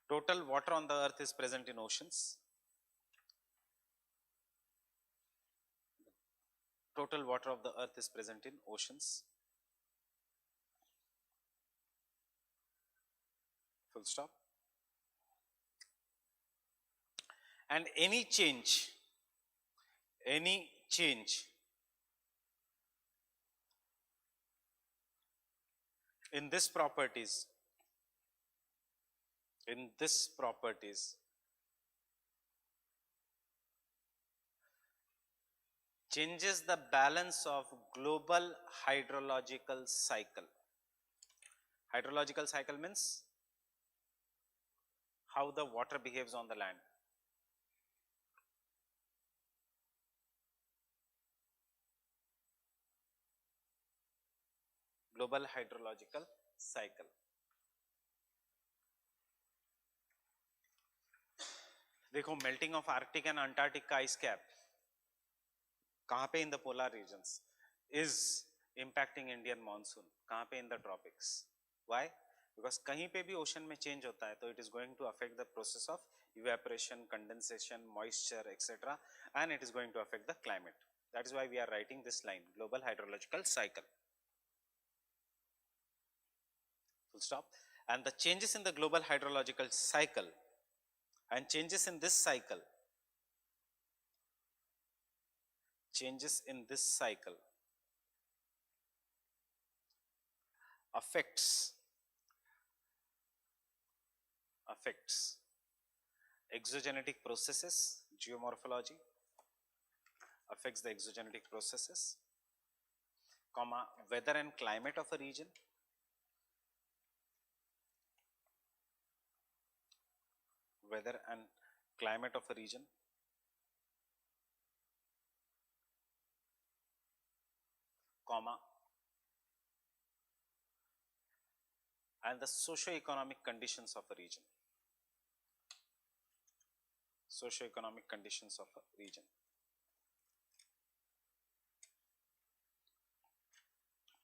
total water on the earth is present in oceans. Total water of the earth is present in oceans. Full stop. And any change in this properties changes the balance of global hydrological cycle. Hydrological cycle means how the water behaves on the land. Global hydrological cycle. देखो, melting of Arctic and Antarctic ice cap कहाँ पे? In the polar regions is impacting Indian monsoon. कहाँ पे? In the tropics. Why? Because कहीं पे भी ocean में change होता है तो it is going to affect the process of evaporation, condensation, moisture, etc. and it is going to affect the climate. That is why we are writing this line, global hydrological cycle. Full stop. And the changes in the global hydrological cycle and changes in this cycle affects exogenetic processes, geomorphology affects the exogenetic processes, comma, weather and climate of a region, comma, and the socio-economic conditions of a region. Socio-economic conditions of a region.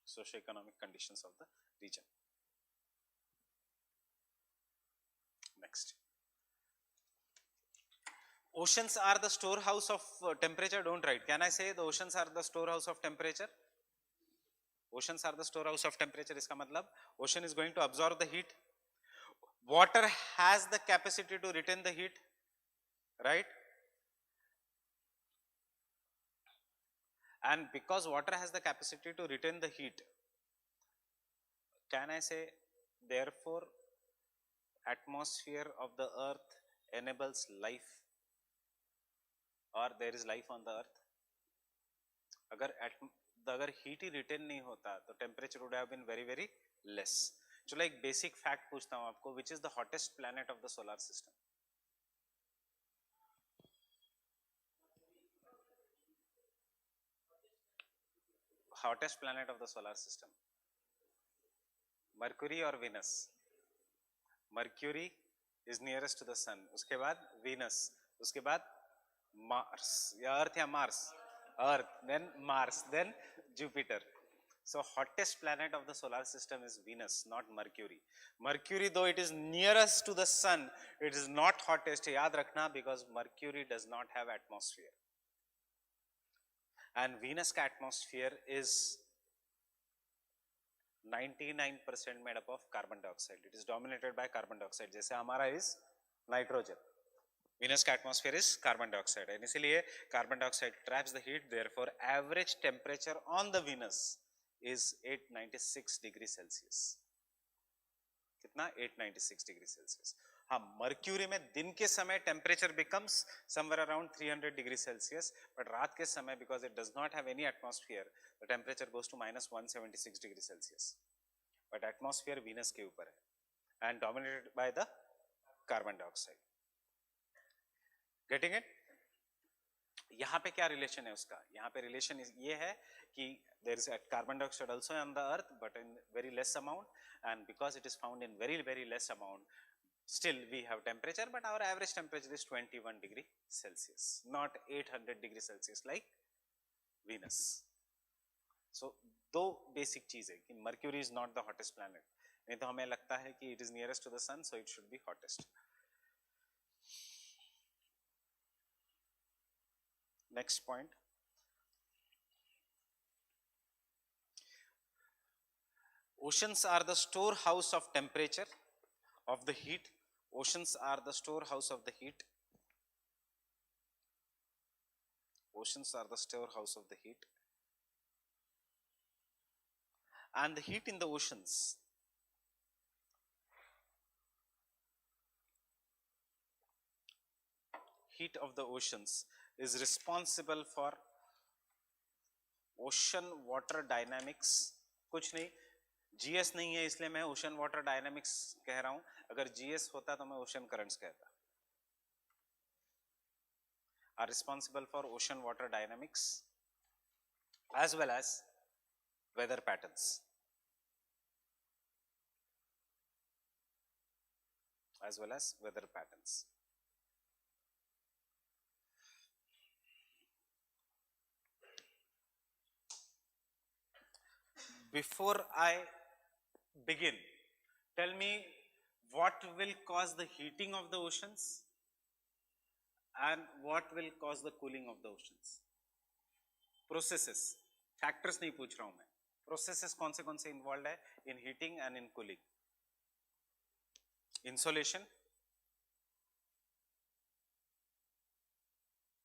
Socio-economic conditions of the region. Next. Oceans are the storehouse of temperature. Don't write. Can I say the oceans are the storehouse of temperature? Oceans are the storehouse of temperature. इसका मतलब ocean is going to absorb the heat. Water has the capacity to retain the heat, right? And because water has the capacity to retain the heat, can I say therefore atmosphere of the earth enables life, or there is life on the earth? अगर heat ही retain नहीं होता तो temperature would have been very very less. चलो एक basic fact पूछता हूं आपको, which is the hottest planet of the solar system? hottest planet of the solar system? Mercury or Venus? Mercury is nearest to the sun. उसके बाद Venus, उसके बाद Mars या Earth या Mars? Earth, then Mars, then Jupiter. So hottest planet of the solar system is Venus, not Mercury. Mercury, though it is nearest to the sun, it is not hottest. याद रखना, because Mercury does not have atmosphere. And Venus का atmosphere is 99% made up of carbon dioxide. It is dominated by carbon dioxide. जैसे हमारा is nitrogen. Venus का atmosphere is carbon dioxide. And इसीलिए carbon dioxide traps the heat. Therefore, average temperature on the Venus is 896 degree Celsius. कितना? 896 degree Celsius. हाँ, mercury में दिन के समय temperature becomes somewhere around 300 degree Celsius, but रात के समय because it does not have any atmosphere, the temperature goes to minus 176 degree Celsius. But atmosphere Venus के ऊपर है and dominated by the carbon dioxide. Getting it? यहाँ पे क्या relation है उसका? यहाँ पे रिलेशन ये है कि there is a carbon dioxide also on the earth, but in very less amount, and because it is found in very less amount, still we have temperature, but our average temperature is 21 degree Celsius, not 800 degree Celsius like Venus. So दो basic चीज है कि Mercury is not the hottest planet. नहीं तो हमें लगता है कि it is nearest to the sun, so it should be hottest. Next point. Oceans are the storehouse of temperature, of the heat. Oceans are the storehouse of the heat. Oceans are the storehouse of the heat. And the heat in the oceans is responsible for ocean water dynamics. कुछ नहीं, GS नहीं है इसलिए मैं ocean water dynamics कह रहा हूं. अगर GS होता तो मैं ocean currents कहता. Are responsible for ocean water dynamics as well as weather patterns. As well as weather patterns. Before I begin, tell me what will cause the heating of the oceans and what will cause the cooling of the oceans. Processes, factors नहीं पूछ रहा हूं मैं. Processes कौन से involved है in heating and in cooling? Insolation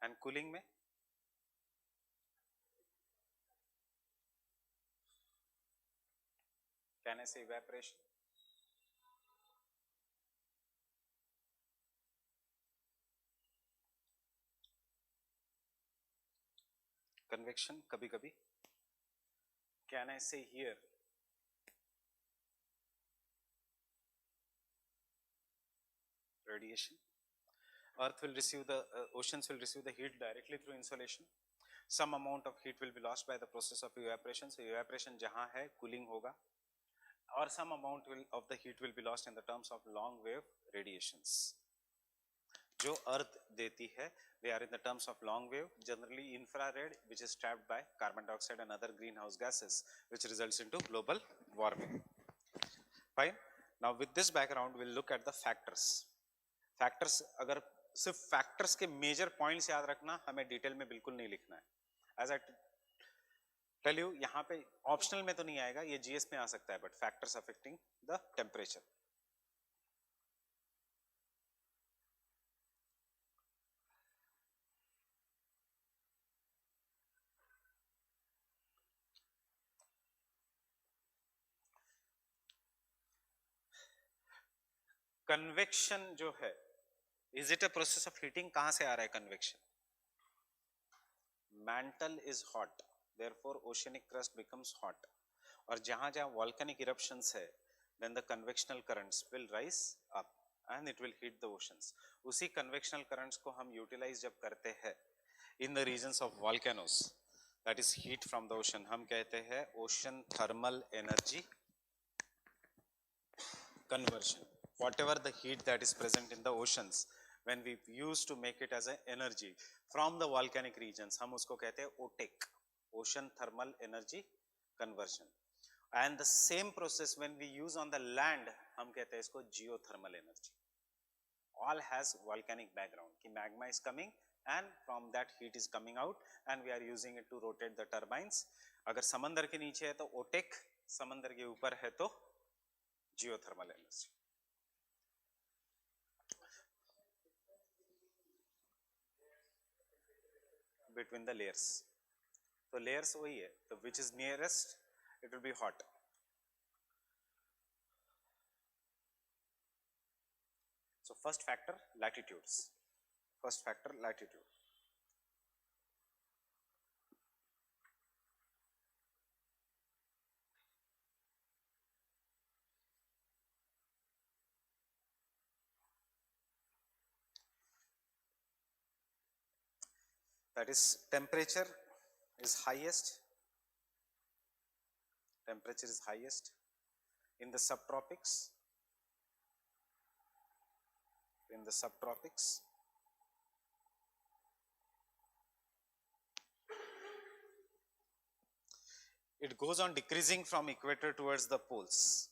and cooling में can I say evaporation? Convection कभी कभी. Can I say here radiation? Earth will receive the oceans will receive the heat directly through insolation. Some amount of heat will be lost by the process of evaporation. So evaporation जहां है cooling होगा. Or some amount of the heat will be lost in the terms of long wave radiations. जो Earth देती है, they are in the terms of long wave, generally infrared, which is trapped by carbon dioxide and other greenhouse gases, which results into global warming. Fine. Now with this background, we'll look at the factors. Factors, अगर सिर्फ factors के major points याद रखना, हमें detail में बिल्कुल नहीं लिखना है. As I tell you, यहाँ पे optional में तो नहीं आएगा, ये GS में आ सकता है, but factors affecting the temperature. Convection जो है, is it a process of heating? कहाँ से आ रहा है convection? Mantle is hot, therefore oceanic crust becomes hot. और जहाँ जहाँ volcanic eruptions है, then the convectional currents will rise up and it will heat the oceans. उसी convectional currents को हम utilize जब करते हैं in the regions of volcanoes, that is heat from the ocean. हम कहते हैं ocean thermal energy conversion. Whatever the heat that is present in the oceans, when we use to make it as an energy from the volcanic regions, हम उसको कहते हैं OTEC, ocean thermal energy conversion. And the same process when we use on the land, हम कहते हैं इसको geothermal energy. All has volcanic background कि magma is coming and from that heat is coming out and we are using it to rotate the turbines. अगर समंदर के नीचे है तो OTEC, समंदर के ऊपर है तो geothermal energy. Between the layers, तो layers वही है, तो which is nearest it will be hot. So first factor, latitudes. First factor, latitude. That is temperature is highest. Temperature is highest in the subtropics. In the subtropics. It goes on decreasing from equator towards the poles.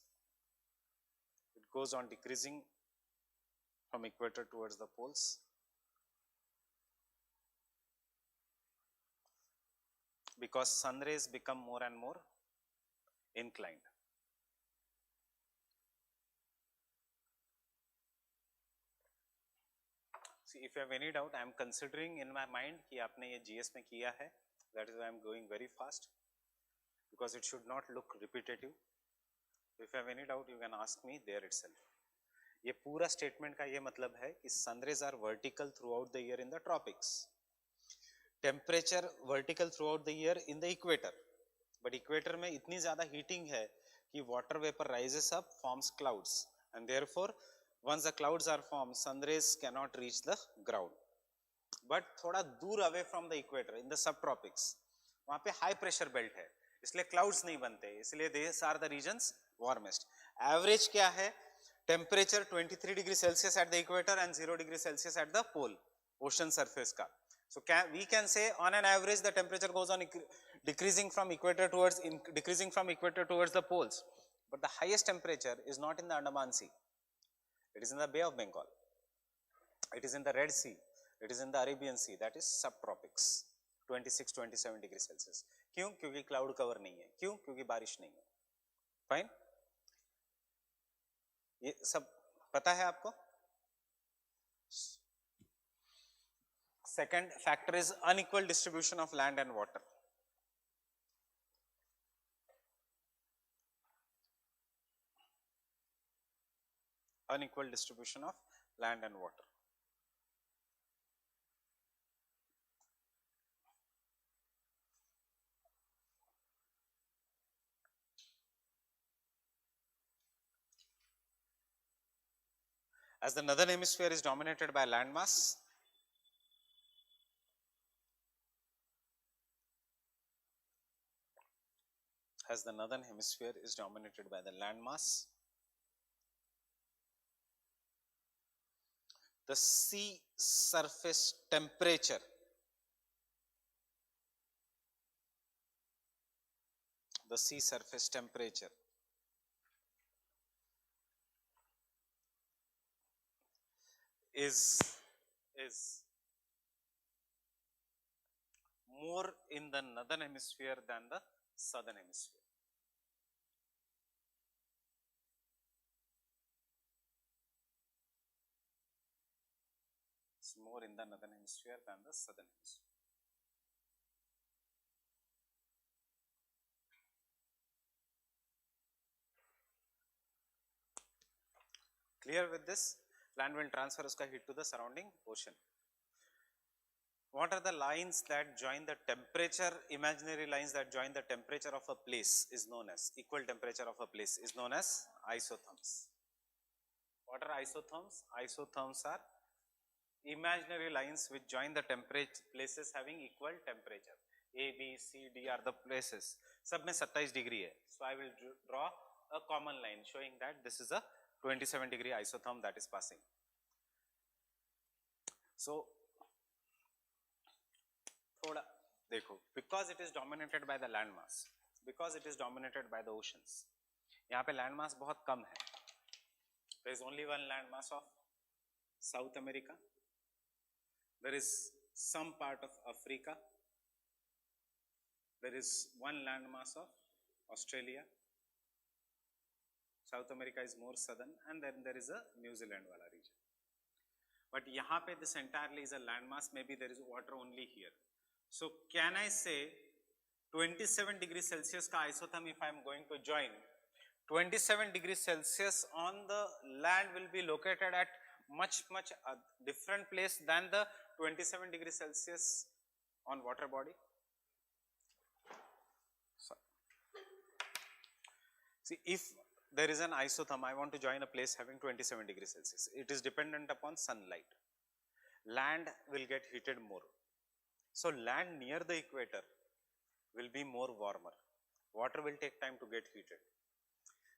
It goes on decreasing from equator towards the poles. Because sun rays become more and more inclined. See, if you have any doubt, I am considering in my mind कि आपने ये GS में किया है. That is why I am going very fast because it should not look repetitive. If you have any doubt, you can ask me there itself. ये पूरा statement का ये मतलब है कि sun rays are vertical throughout the year in the tropics. Temperature vertical throughout the year in the equator. But equator में इतनी ज़्यादा heating है कि water vapor rises up, forms clouds, and therefore once the clouds are formed, sun rays cannot reach the ground. But थोड़ा दूर away from the equator in the subtropics, वहाँ पे high pressure belt है, इसलिए clouds नहीं बनते, इसलिए these are the regions warmest. Average क्या है? Temperature 23 degree Celsius at the equator and 0 degree Celsius at the pole, ocean surface का. So we can say on an average the temperature goes on decreasing from equator towards the poles. But the highest temperature is not in the Andaman Sea. It is in the Bay of Bengal. It is in the Red Sea. It is in the Arabian Sea. That is subtropics. 26-27 degree Celsius. क्यों? क्योंकि cloud cover नहीं है. क्यों? क्योंकि बारिश नहीं है. Fine? ये सब पता है आपको? Second factor is unequal distribution of land and water. Unequal distribution of land and water. As the northern hemisphere is dominated by land mass, the sea surface temperature is more in the northern hemisphere than the southern hemisphere. It's more in the northern hemisphere than the southern hemisphere. Clear with this? Land will transfer uska heat to the surrounding ocean. What are the lines that join the temperature, imaginary lines that join the temperature of a place is known as, equal temperature of a place is known as isotherms. What are isotherms? Isotherms are imaginary lines which join the temperature places having equal temperature. A, B, C, D are the places. सब में 27 degree है. So I will draw a common line showing that this is a 27 degree isotherm that is passing. So थोड़ा देखो, because it is dominated by the land mass, because it is dominated by the oceans, यहाँ पे land mass बहुत कम है. There is only one land mass of South America. There is some part of Africa. There is one land mass of Australia. South America is more southern, and then there is a New Zealand wala region. But यहाँ पे this entirely is a landmass. Maybe there is water only here. So can I say 27 degrees Celsius का isotherm if I am going to join 27 degrees Celsius on the land will be located at much different place than the 27 degrees Celsius on water body? See, if there is an isotherm, I want to join a place having 27 degrees Celsius. It is dependent upon sunlight. Land will get heated more. So land near the equator will be more warmer. Water will take time to get heated.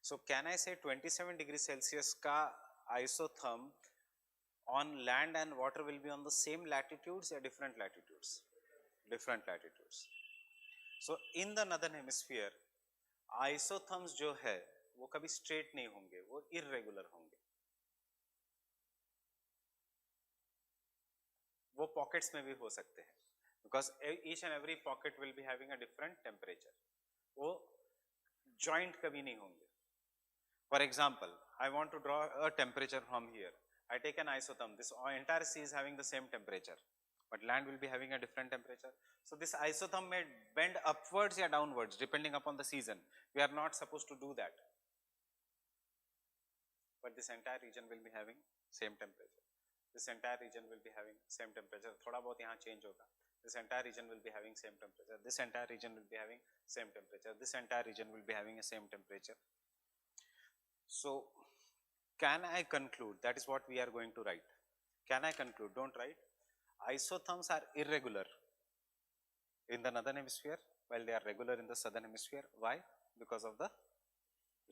So can I say 27 degrees Celsius ka isotherm on land and water will be on the same latitudes or different latitudes? Different latitudes. So in the northern hemisphere, isotherms जो है वो कभी straight नहीं होंगे, वो irregular होंगे. वो pockets में भी हो सकते हैं, because each and every pocket will be having a different temperature. वो joint कभी नहीं होंगे. For example, I want to draw a temperature from here. I take an isotherm. This entire sea is having the same temperature, but land will be having a different temperature. So this isotherm may bend upwards or downwards depending upon the season. We are not supposed to do that. But this entire region will be having same temperature. This entire region will be having same temperature. थोड़ा बहुत यहाँ change होगा. This entire region will be having same temperature. This entire region will be having same temperature. This entire region will be having a same temperature. So can I conclude? That is what we are going to write. Can I conclude? Don't write. Isotherms are irregular in the northern hemisphere while they are regular in the southern hemisphere. Why? Because of the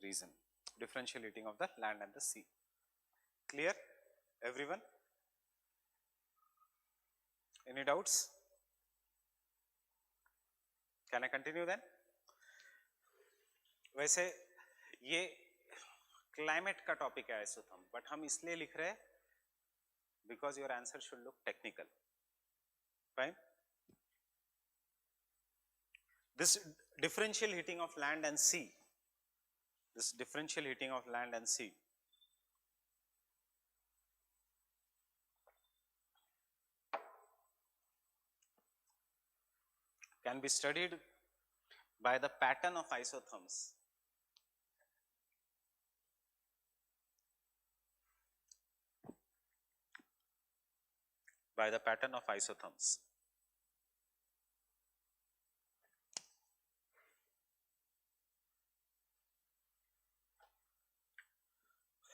reason, differential heating of the land and the sea. Clear, everyone? Any doubts? Can I continue then? वैसे ये climate का topic है isotherm, but हम इसलिए लिख रहे हैं because your answer should look technical. Fine. This differential heating of land and sea, this differential heating of land and sea can be studied by the pattern of isotherms. By the pattern of isotherms.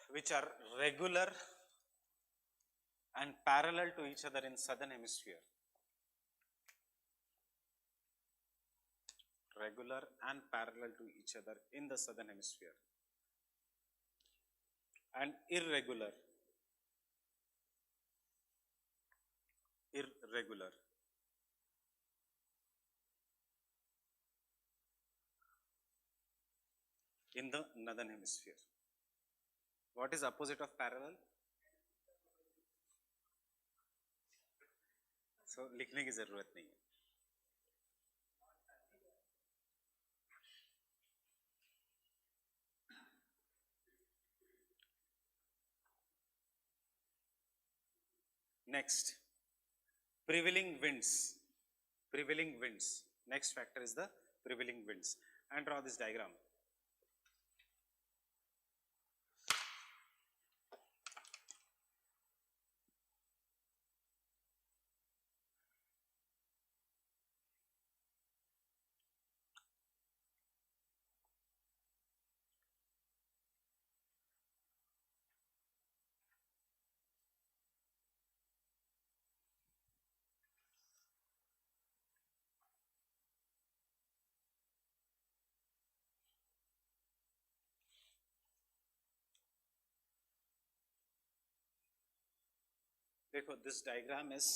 Which are regular and parallel to each other in southern hemisphere. Regular and parallel to each other in the southern hemisphere. And irregular in the northern hemisphere. What is opposite of parallel? So लिखने की जरूरत नहीं है. Next, prevailing winds. Prevailing winds. Next factor is the prevailing winds. And draw this diagram. देखो this diagram is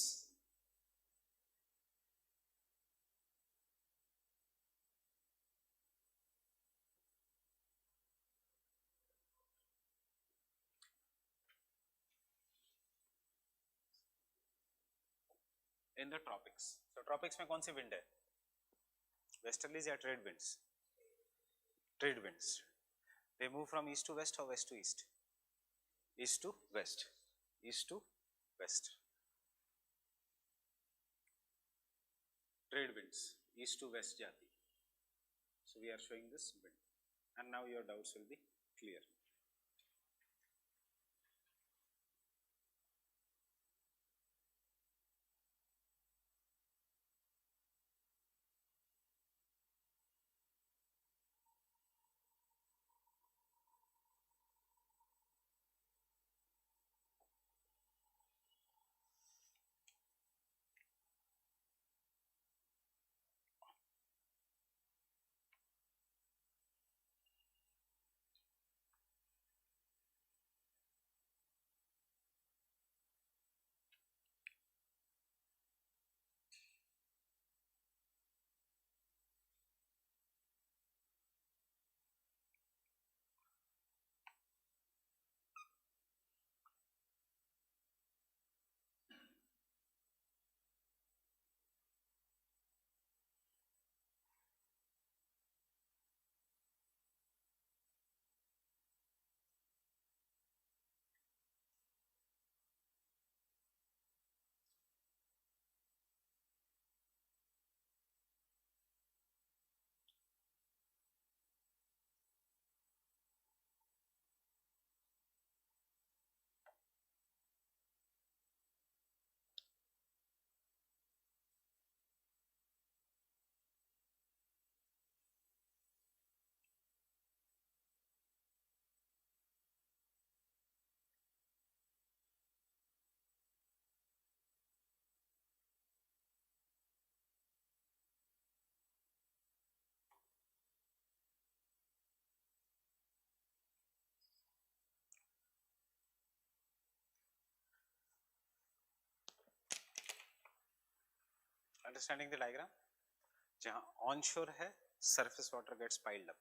in the tropics. तो tropics में कौन सी विंड है? वेस्टर्लीज या trade winds? Trade winds. They move from east to west और west to east? East to west, east to west. Trade winds east to west जाती। So we are showing this wind, and now your doubts will be clear. Understanding the diagram? जहां onshore है, surface water gets piled up,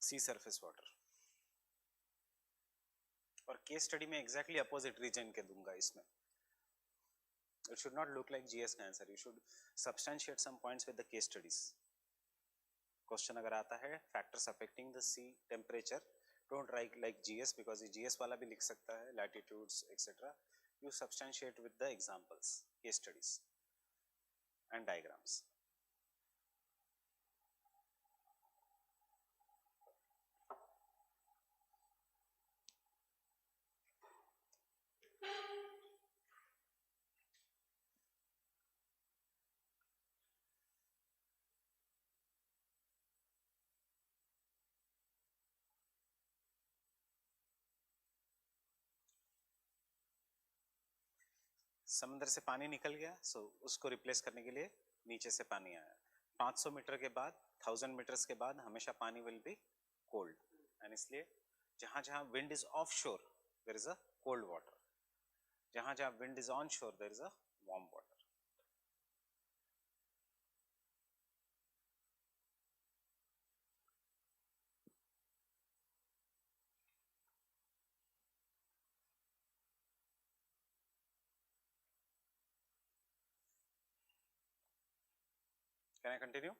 sea surface water. और case study में exactly opposite reason के दूंगा इसमें. It should not look like GS का answer. You should substantiate some points with the case studies. Question अगर आता है factors affecting the sea temperature, don't write like GS because ये GS वाला भी लिख सकता है, latitudes etcetera. You substantiate with the examples, case studies and diagrams. समुद्र से पानी निकल गया, सो उसको रिप्लेस करने के लिए नीचे से पानी आया. 500 मीटर के बाद, 1000 मीटर्स के बाद हमेशा पानी विल बी कोल्ड, एंड इसलिए जहां जहां wind is off shore there is a cold water, जहां जहां wind is on shore there is a warm water. Can I continue?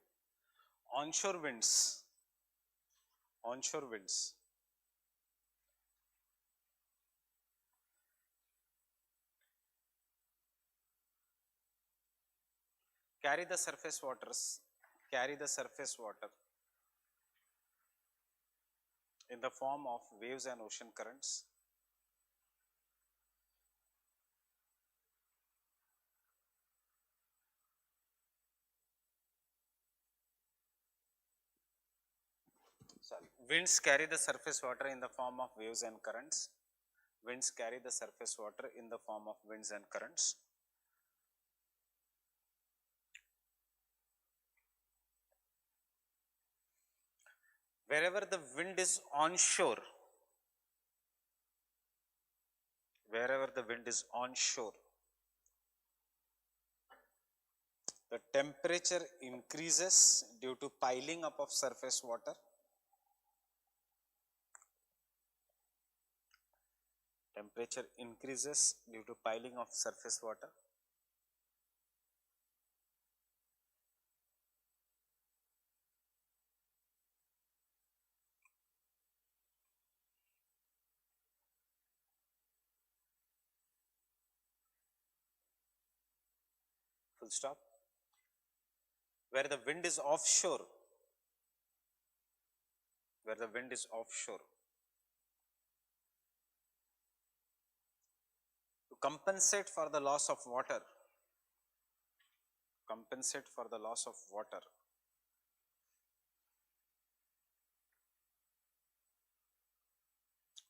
Onshore winds, onshore winds carry the surface waters, carry the surface water in the form of waves and ocean currents. Sorry. Winds carry the surface water in the form of waves and currents. Winds carry the surface water in the form of winds and currents. Wherever the wind is onshore, wherever the wind is onshore, the temperature increases due to piling up of surface water. Temperature increases due to piling of surface water. Full stop. Where the wind is offshore, where the wind is offshore, to compensate for the loss of water, compensate for the loss of water,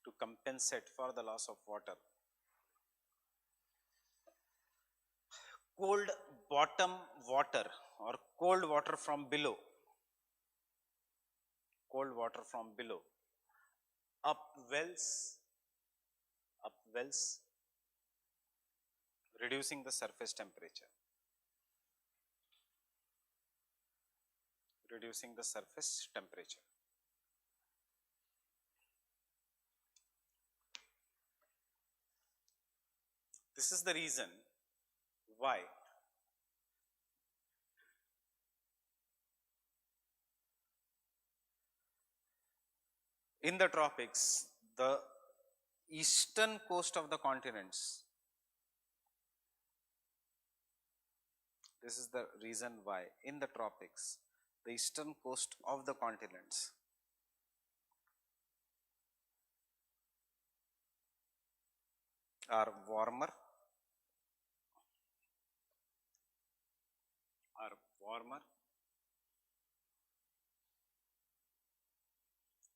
to compensate for the loss of water, cold bottom water or cold water from below, cold water from below, up wells, reducing the surface temperature, reducing the surface temperature. This is the reason why in the tropics, the eastern coast of the continents, this is the reason why in the tropics, the eastern coast of the continents are warmer, are warmer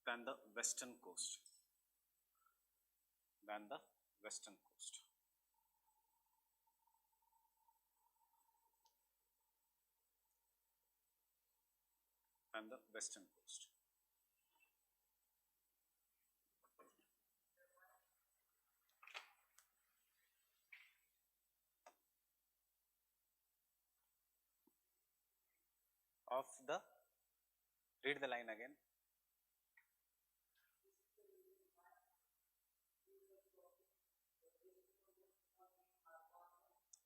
than the western coast, than the western coast. Than the western coast. Of the, read the line again.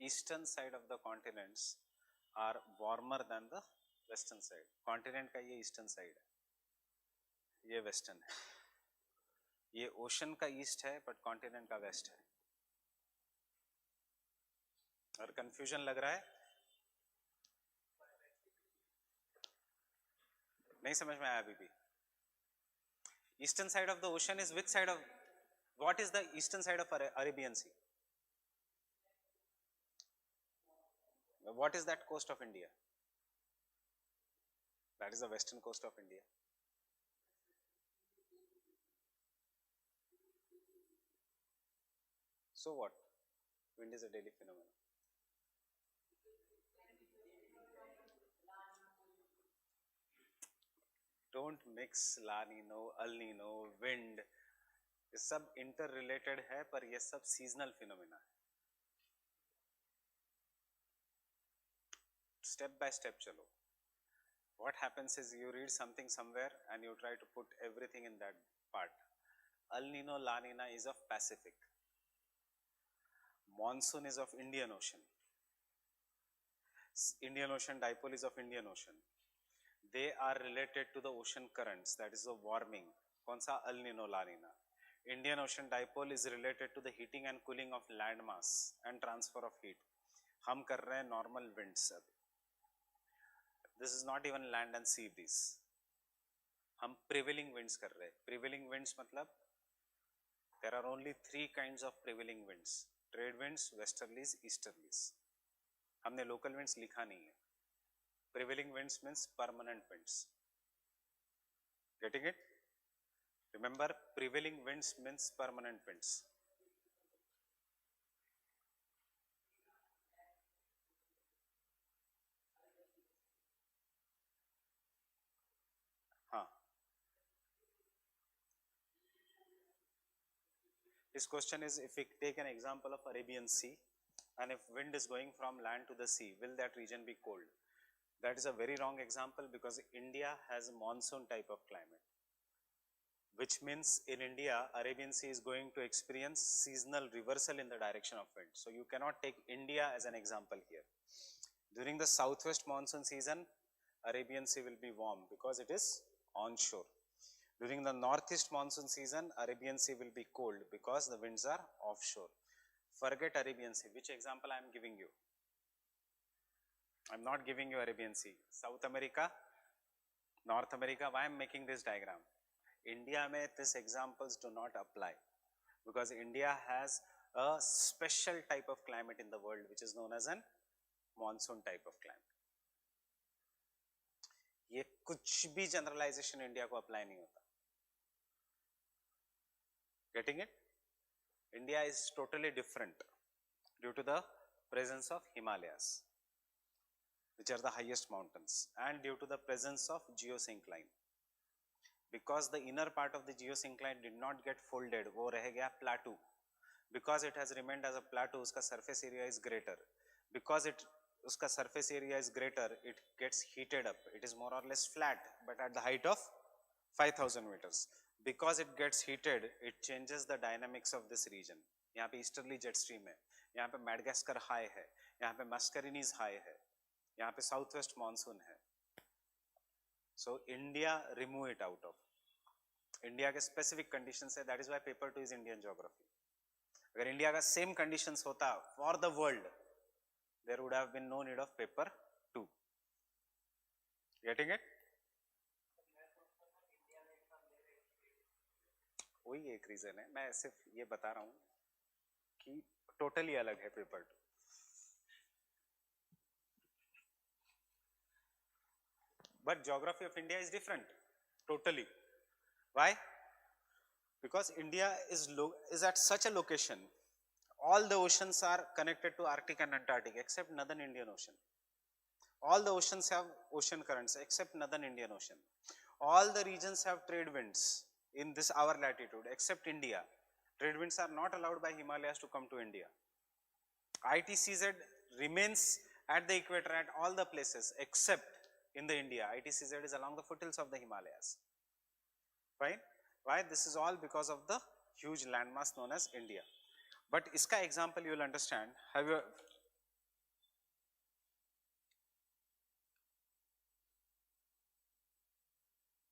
Eastern side of the continents are warmer than the western side. Continent का ये eastern side है, ये western है. ये ocean का east है, but continent का west है. और confusion लग रहा है? नहीं समझ में आया अभी भी? Eastern side of the ocean is which side of? What is the eastern side of Arabian Sea? What is that coast of India? That is the western coast of India. So what? Wind is a daily phenomenon. Don't mix La Nino, El Nino, wind. ये सब interrelated है, पर ये सब seasonal phenomena है. Step by step चलो. What happens is you read something somewhere and you try to put everything in that part. El Nino, La Nina is of Pacific. Monsoon is of Indian Ocean. Indian Ocean dipole is of Indian Ocean. They are related to the ocean currents, that is the warming. कौन सा El Nino, La Nina? Indian Ocean dipole is related to the heating and cooling of land mass and transfer of heat. हम कर रहे हैं normal winds अभी. This is not even land and sea breeze. हम prevailing winds कर रहे हैं. Prevailing winds मतलब there are only three kinds of prevailing winds: trade winds, westerlies, easterlies. हमने local winds लिखा नहीं है. Prevailing winds means permanent winds. Getting it? Remember, prevailing winds means permanent winds. हाँ, This question is, if we take an example of Arabian Sea and if wind is going from land to the sea, will that region be cold? That is a very wrong example, because India has a monsoon type of climate, which means in India, Arabian Sea is going to experience seasonal reversal in the direction of wind. So you cannot take India as an example here. During the southwest monsoon season, Arabian Sea will be warm because it is onshore. During the northeast monsoon season, Arabian Sea will be cold because the winds are offshore. Forget Arabian Sea. Which example I am giving you? I am not giving you Arabian Sea. South America, North America. Why I am making this diagram? India mein these examples do not apply, because India has a special type of climate in the world which is known as an monsoon type of climate. ये कुछ भी generalization India को apply नहीं होता. Getting it? India is totally different due to the presence of Himalayas, which are the highest mountains, and due to the presence of geosyncline. Because the inner part of the geosyncline did not get folded, वो रह गया plateau. Because it has remained as a plateau, उसका surface area is greater. Because उसका surface area is greater, it gets heated up. It is more or less flat, but at the height of 5,000 meters. Because it gets heated, it changes the dynamics of this region. यहाँ पे easterly jet stream है, यहाँ पे Madagascar high है, यहाँ पे Mascarenes high है, यहाँ पे southwest monsoon है. So India remove it out of. India के specific conditions है. That is why paper 2 is Indian geography. अगर India का same conditions होता for the world, there would have been no need of paper 2. Getting it? वही एक reason है. मैं सिर्फ ये बता रहा हूँ कि टोटली अलग है paper 2. But geography of India is different, totally. Why? Because India is at such a location. All the oceans are connected to Arctic and Antarctic except Northern Indian Ocean. All the oceans have ocean currents except Northern Indian Ocean. All the regions have trade winds in this our latitude except India. Trade winds are not allowed by Himalayas to come to India. ITCZ remains at the equator at all the places except in the India. ITCZ is along the foothills of the Himalayas. Fine? Why? This is all because of the huge landmass known as India. But iska example you will understand. Have you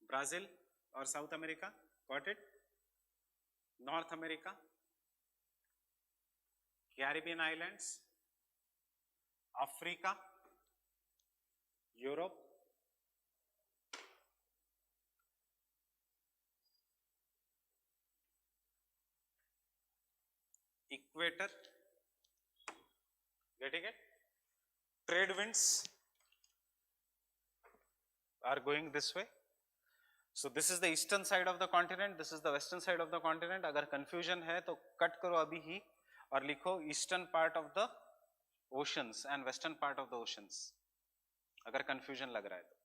Brazil or South America? Got it? North America, Caribbean islands, Africa, Europe, equator. Getting it? Trade winds are going this way. So this is the eastern side of the continent, this is the western side of the continent. अगर confusion है तो cut करो अभी ही और लिखो eastern part of the oceans and western part of the oceans. अगर confusion लग रहा है तो.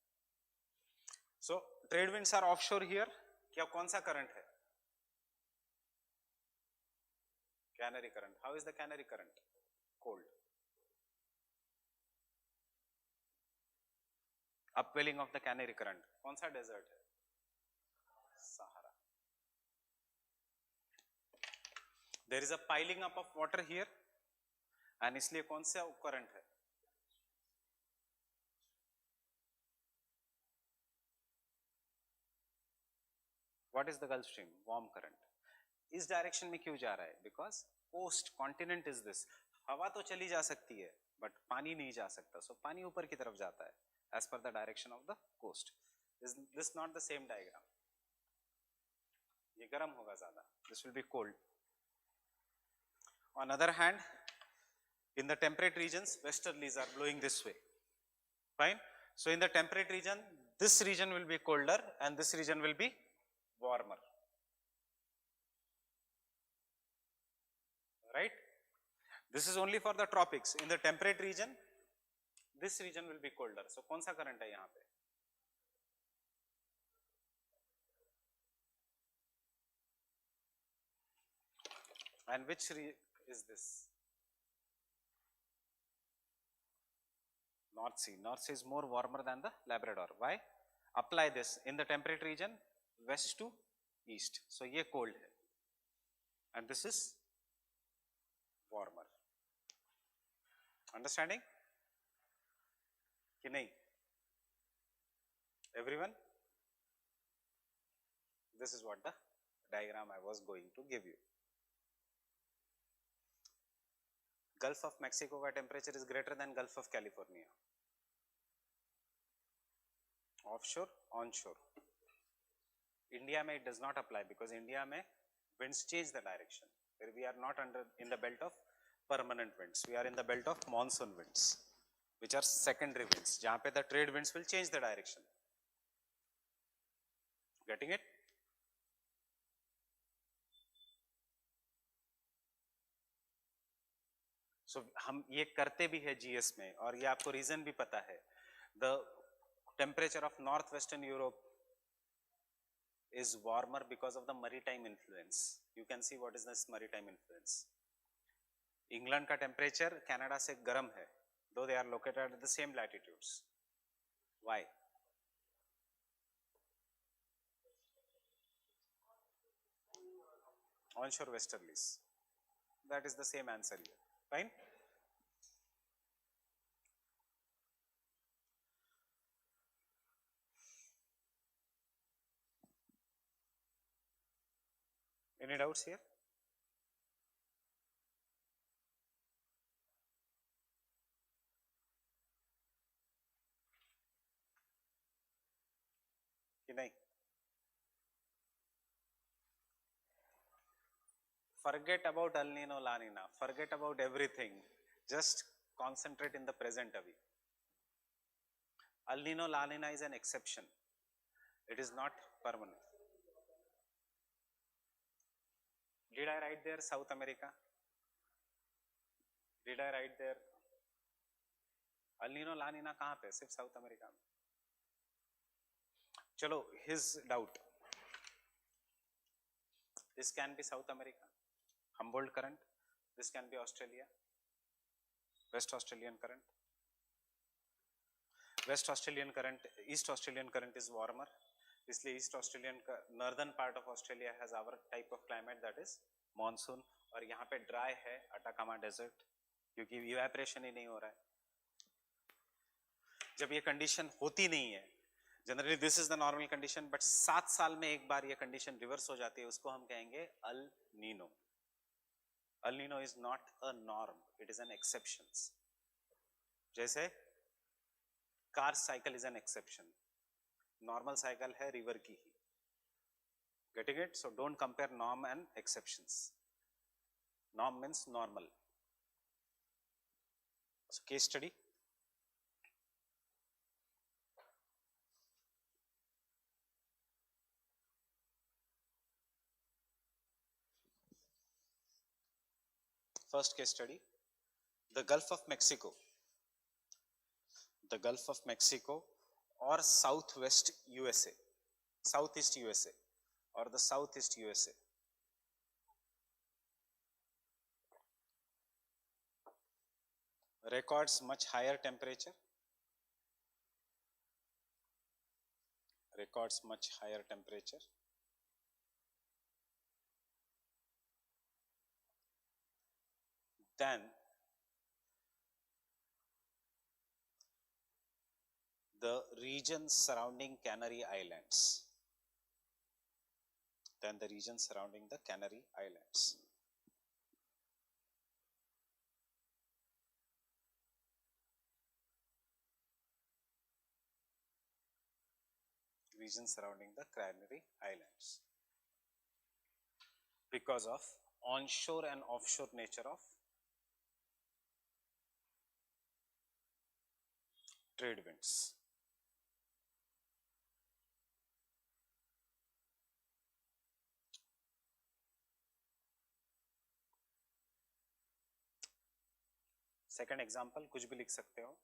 So trade winds are offshore here. क्या कौन सा current है? Canary current. How is the Canary current? Cold. Upwelling of the Canary current. कौन सा desert है? Sahara. There is a piling up of water here and इसलिए कौन सा current है? What is the Gulf Stream? Warm current. इस direction में क्यों जा रहा है? Because coast continent is this. हवा तो चली जा सकती है but पानी नहीं जा सकता. So पानी ऊपर की तरफ जाता है as per the direction of the coast. Is this not the same diagram? ये गर्म होगा ज़्यादा. This will be cold. On other hand, in the temperate regions, westerlies are blowing this way. Fine. So in the temperate region, this region will be colder and this region will be warmer. Right? This is only for the tropics. In the temperate region, this region will be colder. So कौन सा current है यहाँ पे? And which is this? North Sea. North Sea is more warmer than the Labrador. Why? Apply this in the temperate region, west to east. So ये cold है, and this is warmer. Understanding? कि नहीं? Everyone? This is what the diagram I was going to give you. Gulf of Mexico का temperature is greater than Gulf of California. Offshore, onshore. India में it does not apply because India में winds change the direction. We are not in the belt of permanent winds. We are in the belt of monsoon winds, which are secondary winds. जहाँ पे the trade winds will change the direction. Getting it? So हम ये करते भी है GS में, और ये आपको reason भी पता है. The temperature of northwestern Europe is warmer because of the maritime influence. You can see what is this maritime influence. England का temperature Canada से गर्म है, though they are located at the same latitudes. Why? Onshore westerlies. That is the same answer here. Fine? Any doubts here? कि नहीं? Forget about El Nino, La Nina. Forget about everything. Just concentrate in the present अभी. El Nino, La Nina is an exception. It is not permanent. Did I write there South America? Did I write there? El Nino, La Nina कहाँ पे? सिर्फ South America में. चलो, his doubt. This can be South America, Humboldt current. This can be Australia, West Australian current. West Australian current, East Australian current is warmer. इसलिए East Australian northern part of Australia has our type of climate, that is monsoon. और यहाँ पे dry है Atacama desert, क्योंकि evaporation ही नहीं हो रहा है. जब ये condition होती नहीं है, generally this is the normal condition, but 7 साल में एक बार ये condition reverse हो जाती है, उसको हम कहेंगे El Nino. El Nino is not a norm, it is an exception. जैसे car cycle is an exception, normal cycle है river की ही. Getting it? So don't compare norm and exceptions. Norm means normal. So case study. First case study, the Gulf of Mexico. The Gulf of Mexico or Southwest USA, Southeast USA or the Southeast USA. Records much higher temperature. Records much higher temperature. Than the regions surrounding Canary Islands. Than the region surrounding the Canary Islands. Region surrounding the Canary Islands. Because of onshore and offshore nature of trade winds. Second example, कुछ भी लिख सकते हो.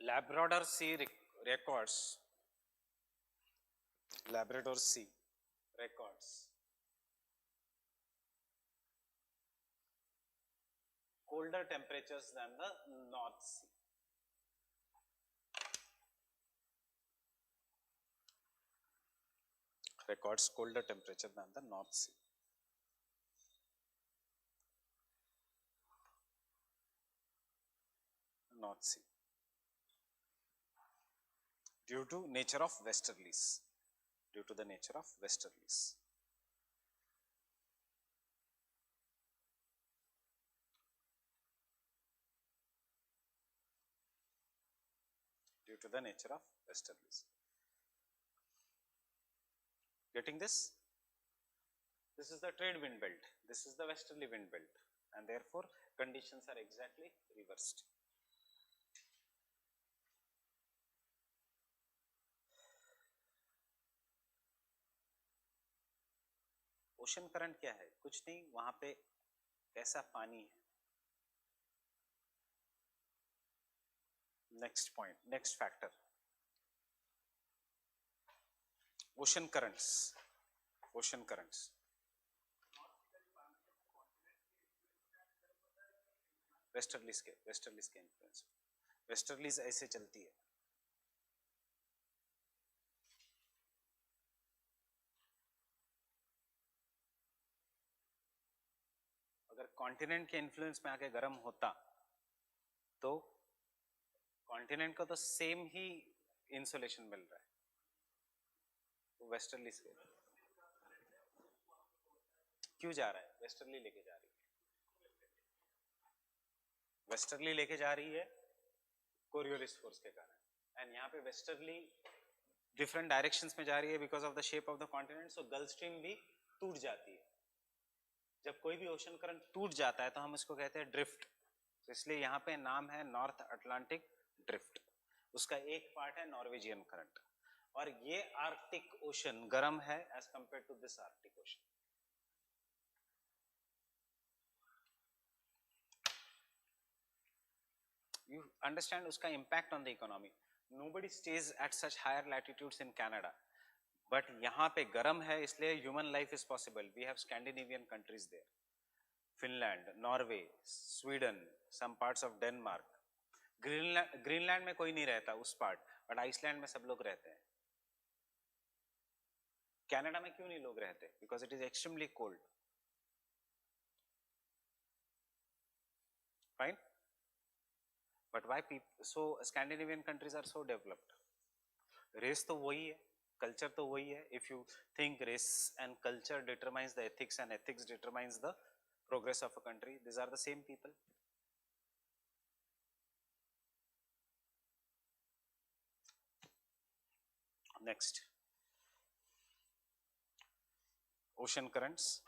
Labrador Sea records. Labrador Sea records colder temperatures than the North Sea. Records colder temperature than the North Sea. North Sea. Due to nature of westerlies. Due to the nature of westerlies. Due to the nature of westerlies. Getting this? This is the trade wind belt. This is the westerly wind belt. And therefore, conditions are exactly reversed. Ocean current क्या है? कुछ नहीं, वहां पे कैसा पानी है. Next point, next factor, ocean currents. Ocean currents westerlies के इन्फ्लुएंस. वेस्टर्लीज ऐसे चलती है. अगर कॉन्टिनेंट के इन्फ्लुएंस में आके गर्म होता तो कॉन्टिनेंट को तो सेम ही इंसुलेशन मिल रहा है. तो वेस्टर्ली से क्यों जा रहा है? वेस्टर्ली लेके जा रही है. वेस्टर्ली लेके जा रही है कोरियोलिस फोर्स के कारण. एंड यहाँ पे वेस्टर्ली डिफरेंट डायरेक्शंस में जा रही है because of the shape of the continent. So gulf stream भी टूट जाती है. जब कोई भी ओशन करंट टूट जाता है तो हम इसको कहते हैं ड्रिफ्ट. तो इसलिए यहाँ पे नाम है नॉर्थ अटलांटिक ड्रिफ्ट. उसका एक पार्ट है नॉर्वेजियन करंट. और ये आर्कटिक ओशन गर्म है as compare to this Arctic ocean. You understand उसका impact on the economy. Nobody stays at such higher latitudes in Canada. But यहाँ पे गर्म है इसलिए human life is possible. We have Scandinavian countries there. Finland, Norway, Sweden, some parts of Denmark. Greenland में कोई नहीं रहता उस पार्ट, but Iceland में सब लोग रहते हैं. कनाडा में क्यों नहीं लोग रहते? Because it is extremely cold. Fine? But why people? So Scandinavian countries are so developed. Race तो वही है, culture तो वही है. If you think race and culture determines the ethics and ethics determines the progress of a country, these are the same people. Next, ocean currents.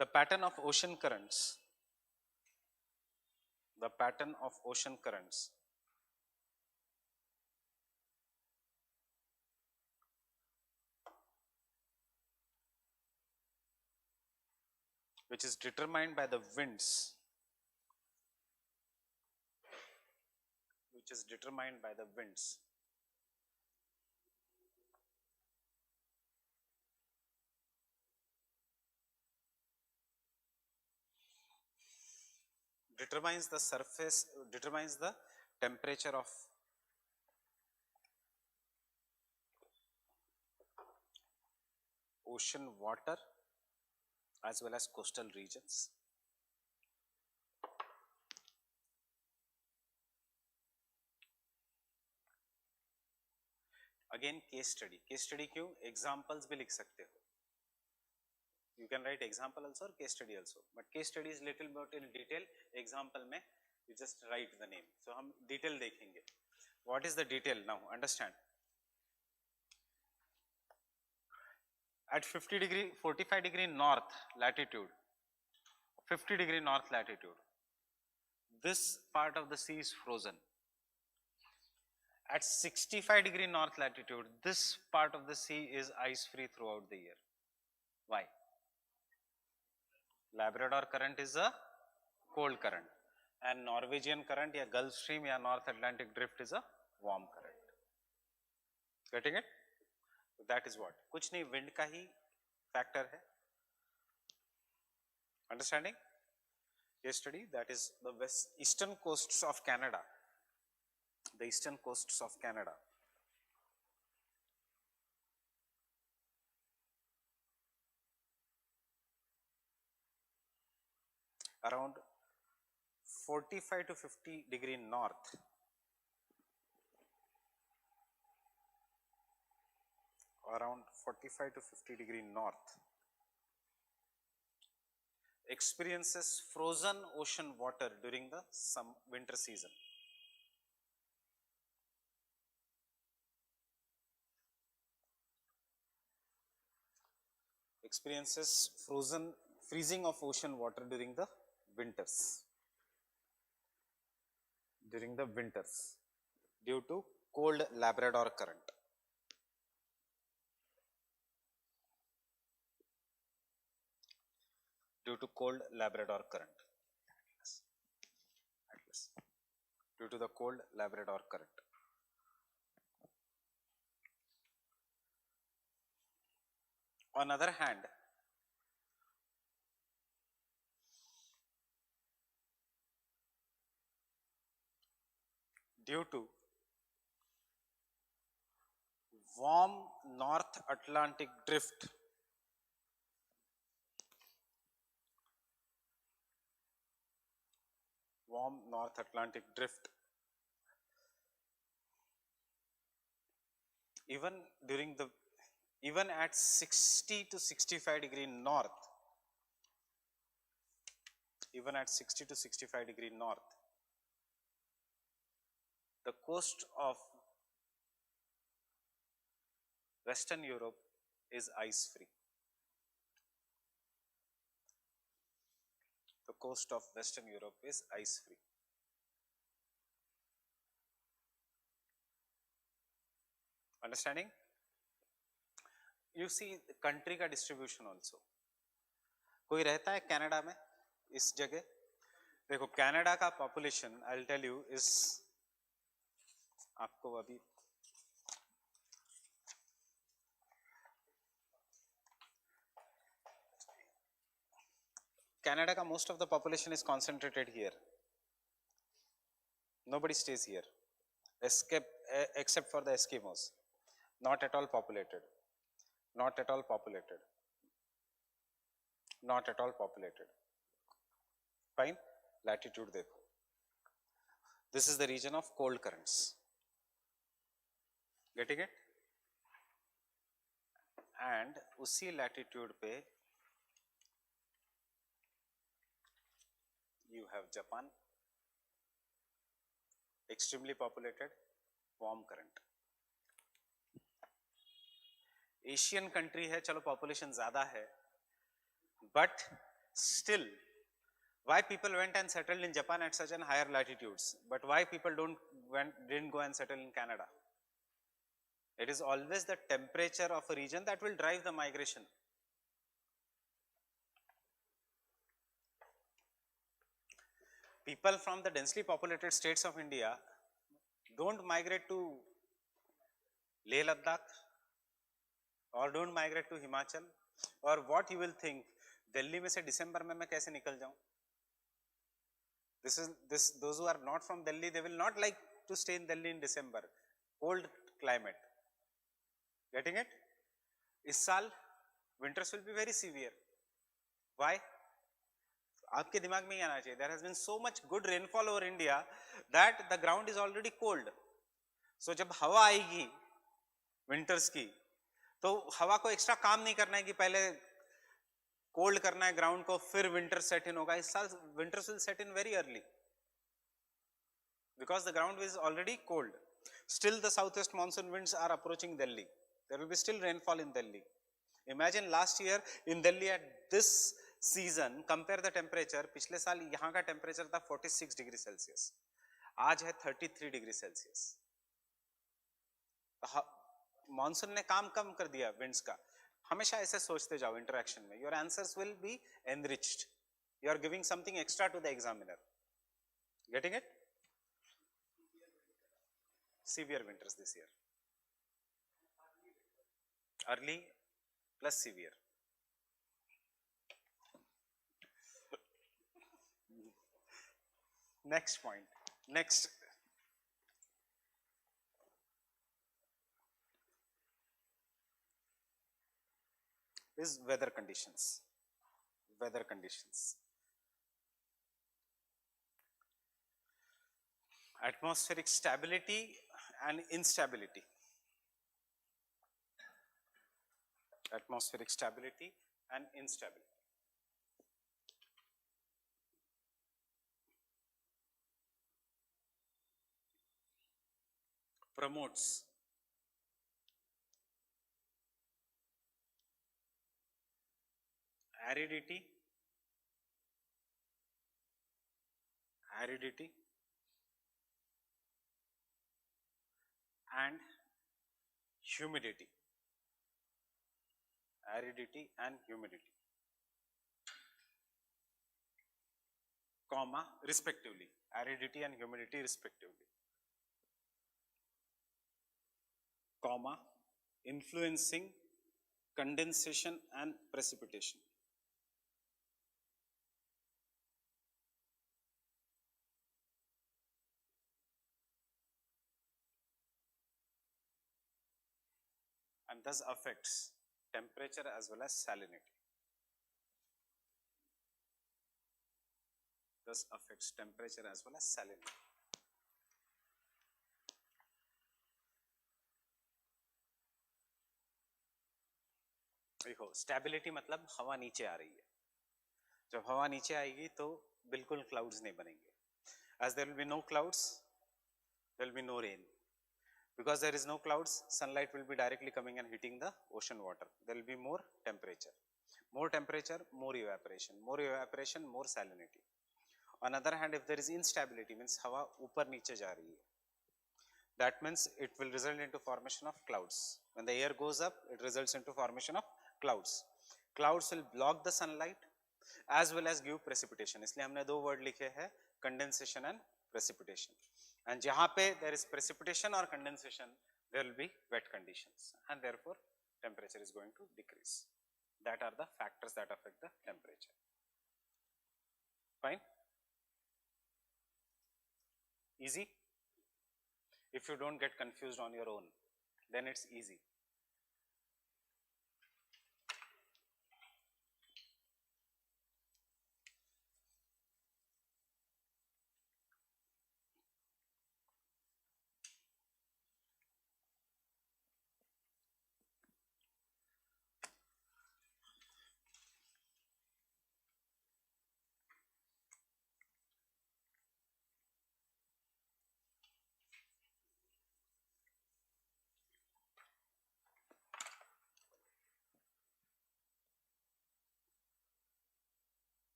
The pattern of ocean currents. The pattern of ocean currents which is determined by the winds, which is determined by the winds. Determines the surface, determines the temperature of ocean water as well as coastal regions. Again case study. Case study क्यों? Examples भी लिख सकते हो. You can write example also or case study also. But case study is little bit in detail. Example में you just write the name. So हम detail देखेंगे. What is the detail now? Understand. At 45° north latitude, 50° north latitude, this part of the sea is frozen. At 65° north latitude, this part of the sea is ice free throughout the year. Why? Labrador current is a cold current and Norwegian current या Gulf Stream या North Atlantic drift is a warm current. Getting it? That is what. कुछ नहीं, wind का ही factor है. Understanding? Case study, that is the eastern coasts of Canada. The eastern coasts of Canada. Around 45 to 50 degree north. Around 45 to 50 degree north experiences frozen ocean water during the winter season. Experiences freezing of ocean water during the winters. During the winters due to cold Labrador current. Due to cold Labrador current. Atlas. Due to the cold Labrador current. On other hand, due to warm North Atlantic drift, warm North Atlantic drift, even at 60 to 65 degree north, even at 60 to 65 degree north, the coast of Western Europe is ice free. The coast of Western Europe is ice free. Understanding? You see country का distribution also. कोई रहता है Canada में इस जगह? देखो Canada का population I'll tell you is, आपको अभी Canada का most of the population is concentrated here. Nobody stays here, except for the Eskimos. Not at all populated. Not at all populated. Not at all populated. Fine. Latitude देखो. This is the region of cold currents. Getting it? And उसी latitude पे you have Japan, extremely populated, warm current. Asian country है, चलो population ज़्यादा है, but still, why people went and settled in Japan at such an higher latitudes, but why people didn't go and settle in Canada? It is always the temperature of a region that will drive the migration. People from the densely populated states of India don't migrate to Leh Ladakh or don't migrate to Himachal, or what you will think, Delhi में से December में मैं कैसे निकल जाऊं? Those who are not from Delhi, they will not like to stay in Delhi in December, cold climate. Getting it? इस साल winters will be very severe. Why? आपके दिमाग में ही आना चाहिए. There has been so much good rainfall over India that the ground is already cold. So जब हवा आएगी winters की, तो हवा को एक्स्ट्रा काम नहीं करना है कि पहले कोल्ड करना है ग्राउंड को फिर विंटर सेट इन होगा. इस साल winters will set in very early because the ground is already cold. Still the southwest monsoon winds are approaching Delhi. There will be still rainfall in Delhi. Imagine last year in Delhi at this season, compare the temperature. पिछले साल यहाँ का temperature था 46 degree Celsius, आज है 33 degree Celsius. Monsoon ने काम कम कर दिया विंड्स का. हमेशा ऐसे सोचते जाओ इंटरेक्शन में. Your answers will be enriched. You are giving something extra to the examiner. Getting it? Severe winters this year. Early plus severe. Next point. Next is weather conditions. Weather conditions. Atmospheric stability and instability. Atmospheric stability and instability. Promotes aridity, aridity and humidity, aridity and humidity, comma, respectively, aridity and humidity respectively, comma, influencing condensation and precipitation. And thus affects temperature as well as salinity. Thus affects temperature as well as salinity. देखो stability मतलब हवा नीचे आ रही है, जब हवा नीचे आएगी तो बिल्कुल क्लाउड्स नहीं बनेंगे. As there will be no clouds, there will be no rain. Because there is no clouds, sunlight will be directly coming and hitting the ocean water. There will be more temperature. More temperature, more evaporation. More evaporation, more salinity. On the other hand, if there is instability, means हवा ऊपर नीचे जा रही है, that means it will result into formation of clouds. When the air goes up, it results into formation of clouds. Clouds will block the sunlight as well as give precipitation. इसलिए हमने दो word लिखे हैं, condensation and precipitation. And जहाँ पे there is precipitation or condensation, there will be wet conditions, and therefore temperature is going to decrease. That are the factors that affect the temperature. Fine? Easy? If you don't get confused on your own, then it's easy.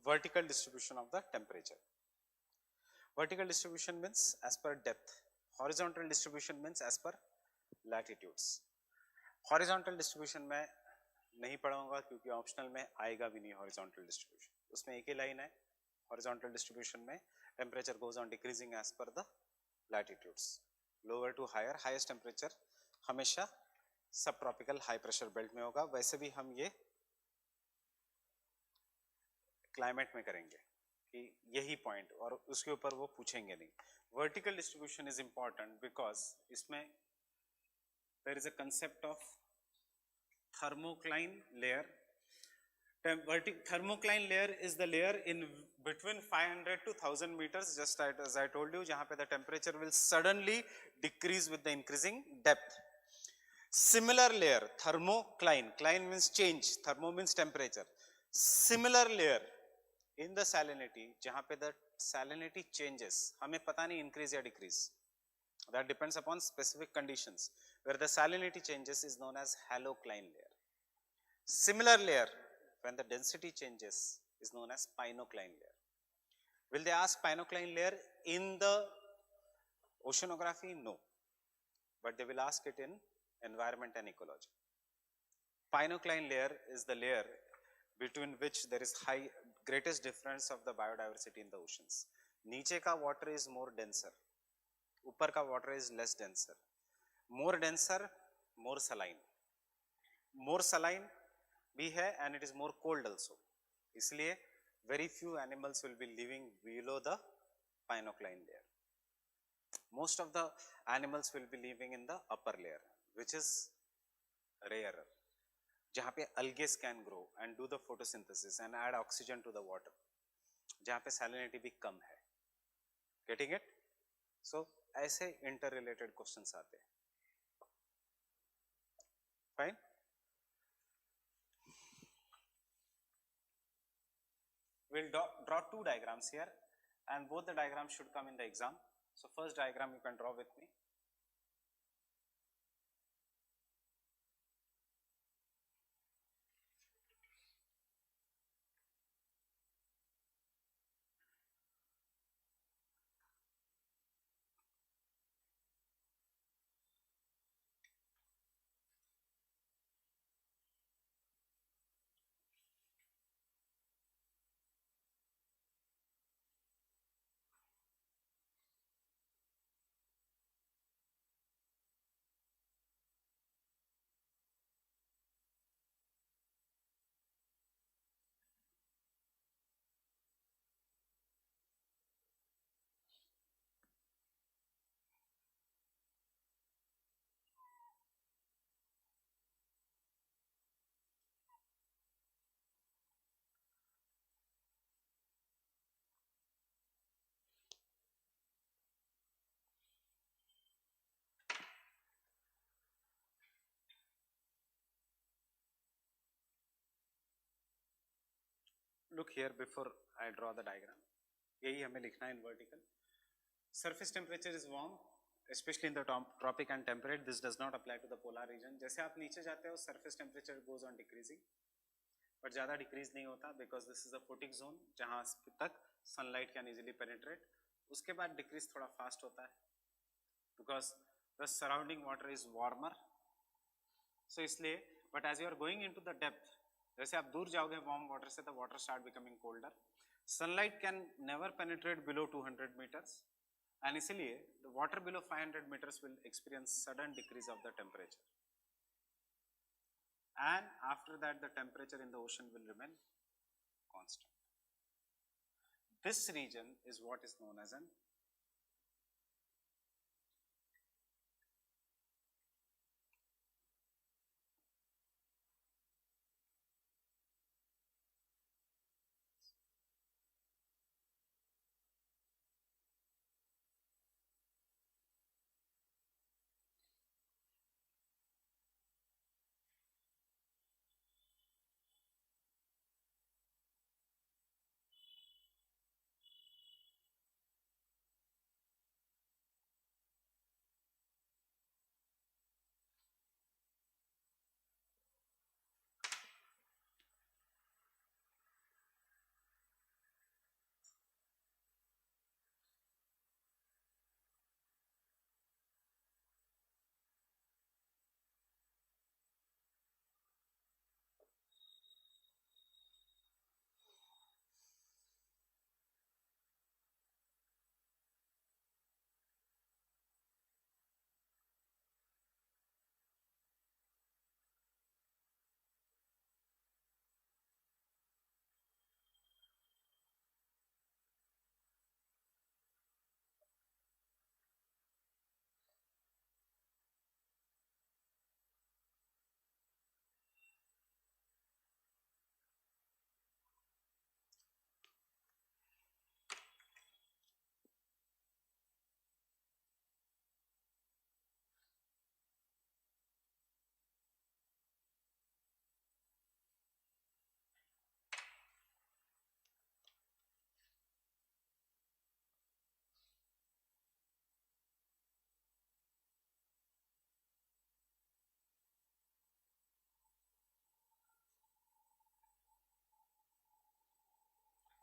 Vertical distribution of the temperature. Vertical distribution means as per depth. Horizontal distribution means as per latitudes. Horizontal distribution में नहीं पढ़ाऊंगा क्योंकि optional में आएगा भी नहीं horizontal distribution. उसमें एक ही लाइन है. Horizontal distribution में temperature goes on decreasing as per the latitudes. Lower to higher, highest temperature हमेशा subtropical high pressure belt में होगा. वैसे भी हम ये क्लाइमेट में करेंगे कि यही पॉइंट, और उसके ऊपर वो पूछेंगे नहीं. Vertical distribution is important because इसमें there is a concept of thermocline layer. Thermocline layer is the layer in between 500 to 1000 meters, just as I told you, जहाँ पे the temperature will suddenly decrease with the increasing depth. Similar layer, thermocline, cline means change, thermo means temperature. Similar layer in the salinity, जहाँ पे the salinity changes, हमें पता नहीं increase या decrease. That depends upon specific conditions. Where the salinity changes is known as halocline layer. Similar layer, when the density changes, is known as pinocline layer. Will they ask pinocline layer in the oceanography? No. but they will ask it in environment and ecology. Pinocline layer is the layer between which there is greatest difference of the biodiversity in the oceans. नीचे का water is more denser, ऊपर का water is less denser. More denser, more saline. More saline भी है and it is more cold also. इसलिए very few animals will be living below the pinocline layer. Most of the animals will be living in the upper layer, which is rarer. जहाँ पे algae can grow and do the photosynthesis and add oxygen to the water. जहाँ पे salinity भी कम है. Getting it? So ऐसे interrelated questions आते हैं. Fine. We'll draw two diagrams here, and both the diagrams should come in the exam. So first diagram you can draw with me. Look here before I draw the diagram. यही हमें लिखना है in vertical. Surface temperature is warm, especially in the tropic and temperate. This does not apply to the polar region. जैसे आप नीचे जाते हो, surface temperature goes on decreasing, but ज़्यादा decrease नहीं होता because this is a photic zone जहाँ तक sunlight can easily penetrate. उसके बाद decrease थोड़ा fast होता है because the surrounding water is warmer. So इसलिए, but as you are going into the depth, जैसे आप दूर जाओगे warm water से, the water start becoming colder. Sunlight can never penetrate below 200 meters, and इसलिए the water below 500 meters will experience sudden decrease of the temperature. And after that, the temperature in the ocean will remain constant. This region is what is known as an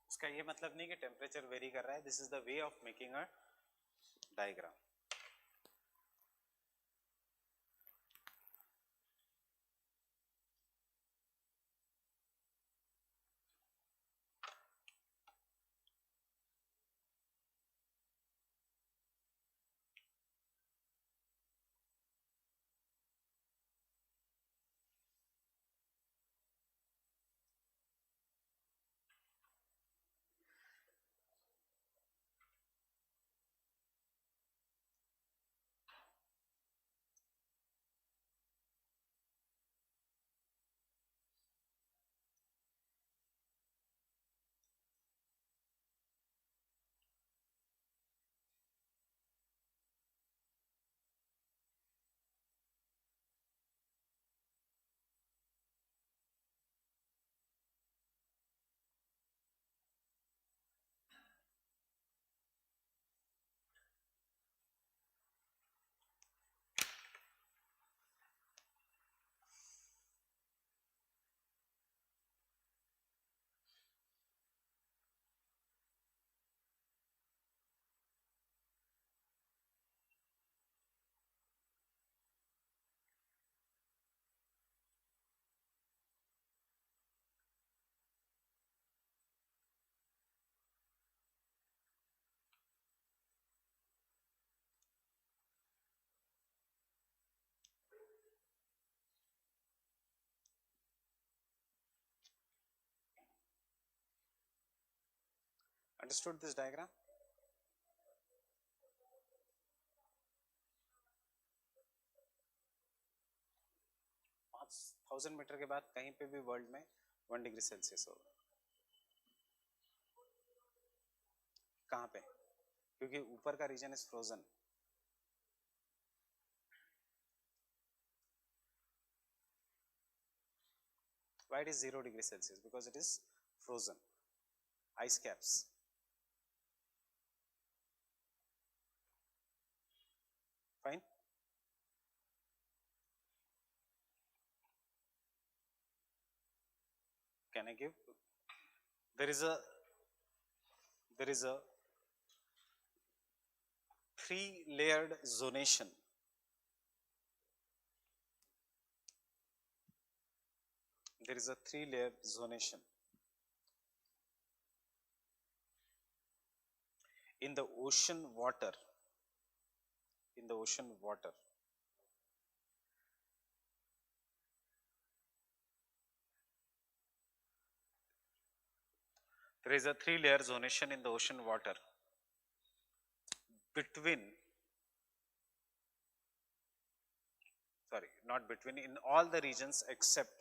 इसका ये मतलब नहीं कि temperature vary कर रहा है. This is the way of making a diagram. Understood this diagram? 5,000 metre के बाद कहीं पे भी वर्ल्ड में 1 डिग्री सेल्सियस होगा। कहाँ पे? क्योंकि ऊपर का region is frozen. Why it is 0 degree Celsius? Because it is frozen, ice caps. Fine. Can I give? There is a 3-layered zonation. There is a 3-layer zonation in the ocean water. In the ocean water, there is a 3-layer zonation in the ocean water between, sorry, not between, in all the regions except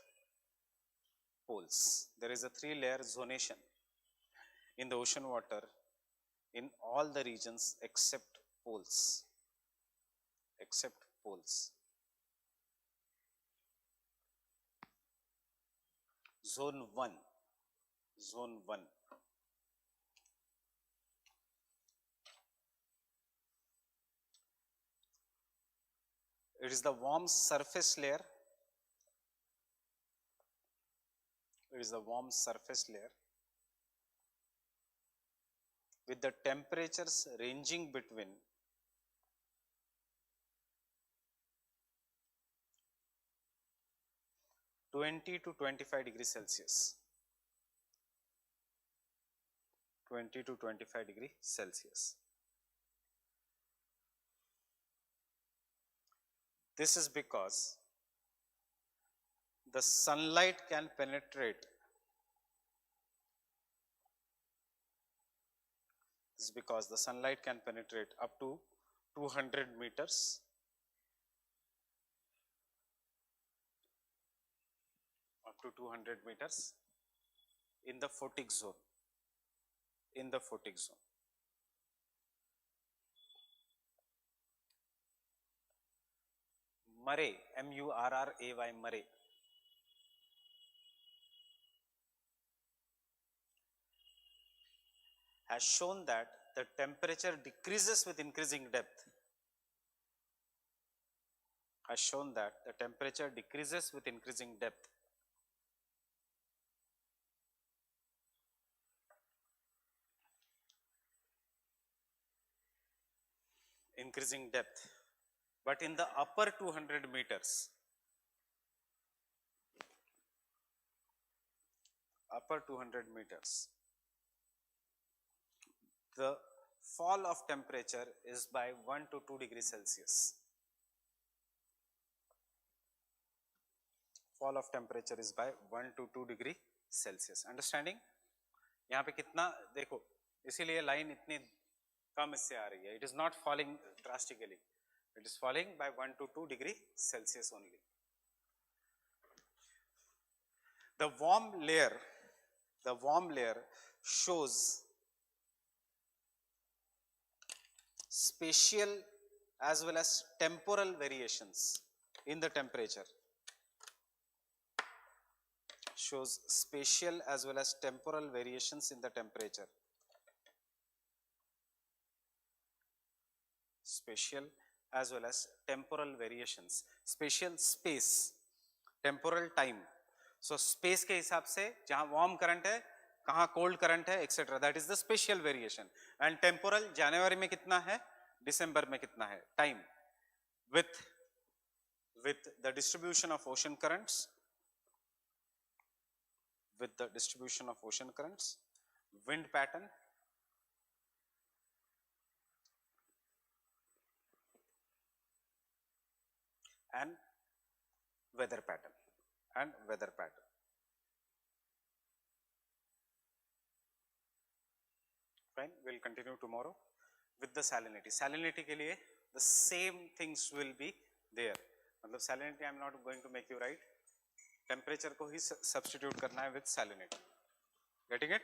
poles. There is a 3-layer zonation in the ocean water in all the regions except poles. Except poles. Zone 1. Zone 1. It is the warm surface layer. It is the warm surface layer with the temperatures ranging between 20 to 25 degrees Celsius. 20 to 25 degrees Celsius. This is because the sunlight can penetrate. This is because the sunlight can penetrate up to 200 meters. Up to 200 meters in the photic zone. In the photic zone. Murray, M-U-R-R-A-Y, Murray, has shown that the temperature decreases with increasing depth. Has shown that the temperature decreases with increasing depth. Increasing depth. But in the upper 200 meters, upper 200 meters, the fall of temperature is by 1 to 2 degrees Celsius. Fall of temperature is by 1 to 2 degree Celsius. Understanding? यहाँ पे कितना देखो, इसीलिए line इतनी कम इससे आ रही है. It is not falling drastically. It is falling by 1 to 2 degree Celsius only. The warm layer shows spatial as well as temporal variations in the temperature. Shows spatial as well as temporal variations in the temperature. Spatial as well as temporal variations. Spatial space, temporal time. So space के हिसाब से जहाँ warm current है, कहाँ cold current है, etc. That is the spatial variation. And temporal, जनवरी में कितना है, दिसंबर में कितना है, time. With the distribution of ocean currents, wind pattern, and weather pattern. Fine, will continue tomorrow with the salinity. Salinity के लिए the same things will be there. मतलब salinity I am not going to make you write, temperature को ही substitute करना है with salinity. Getting it?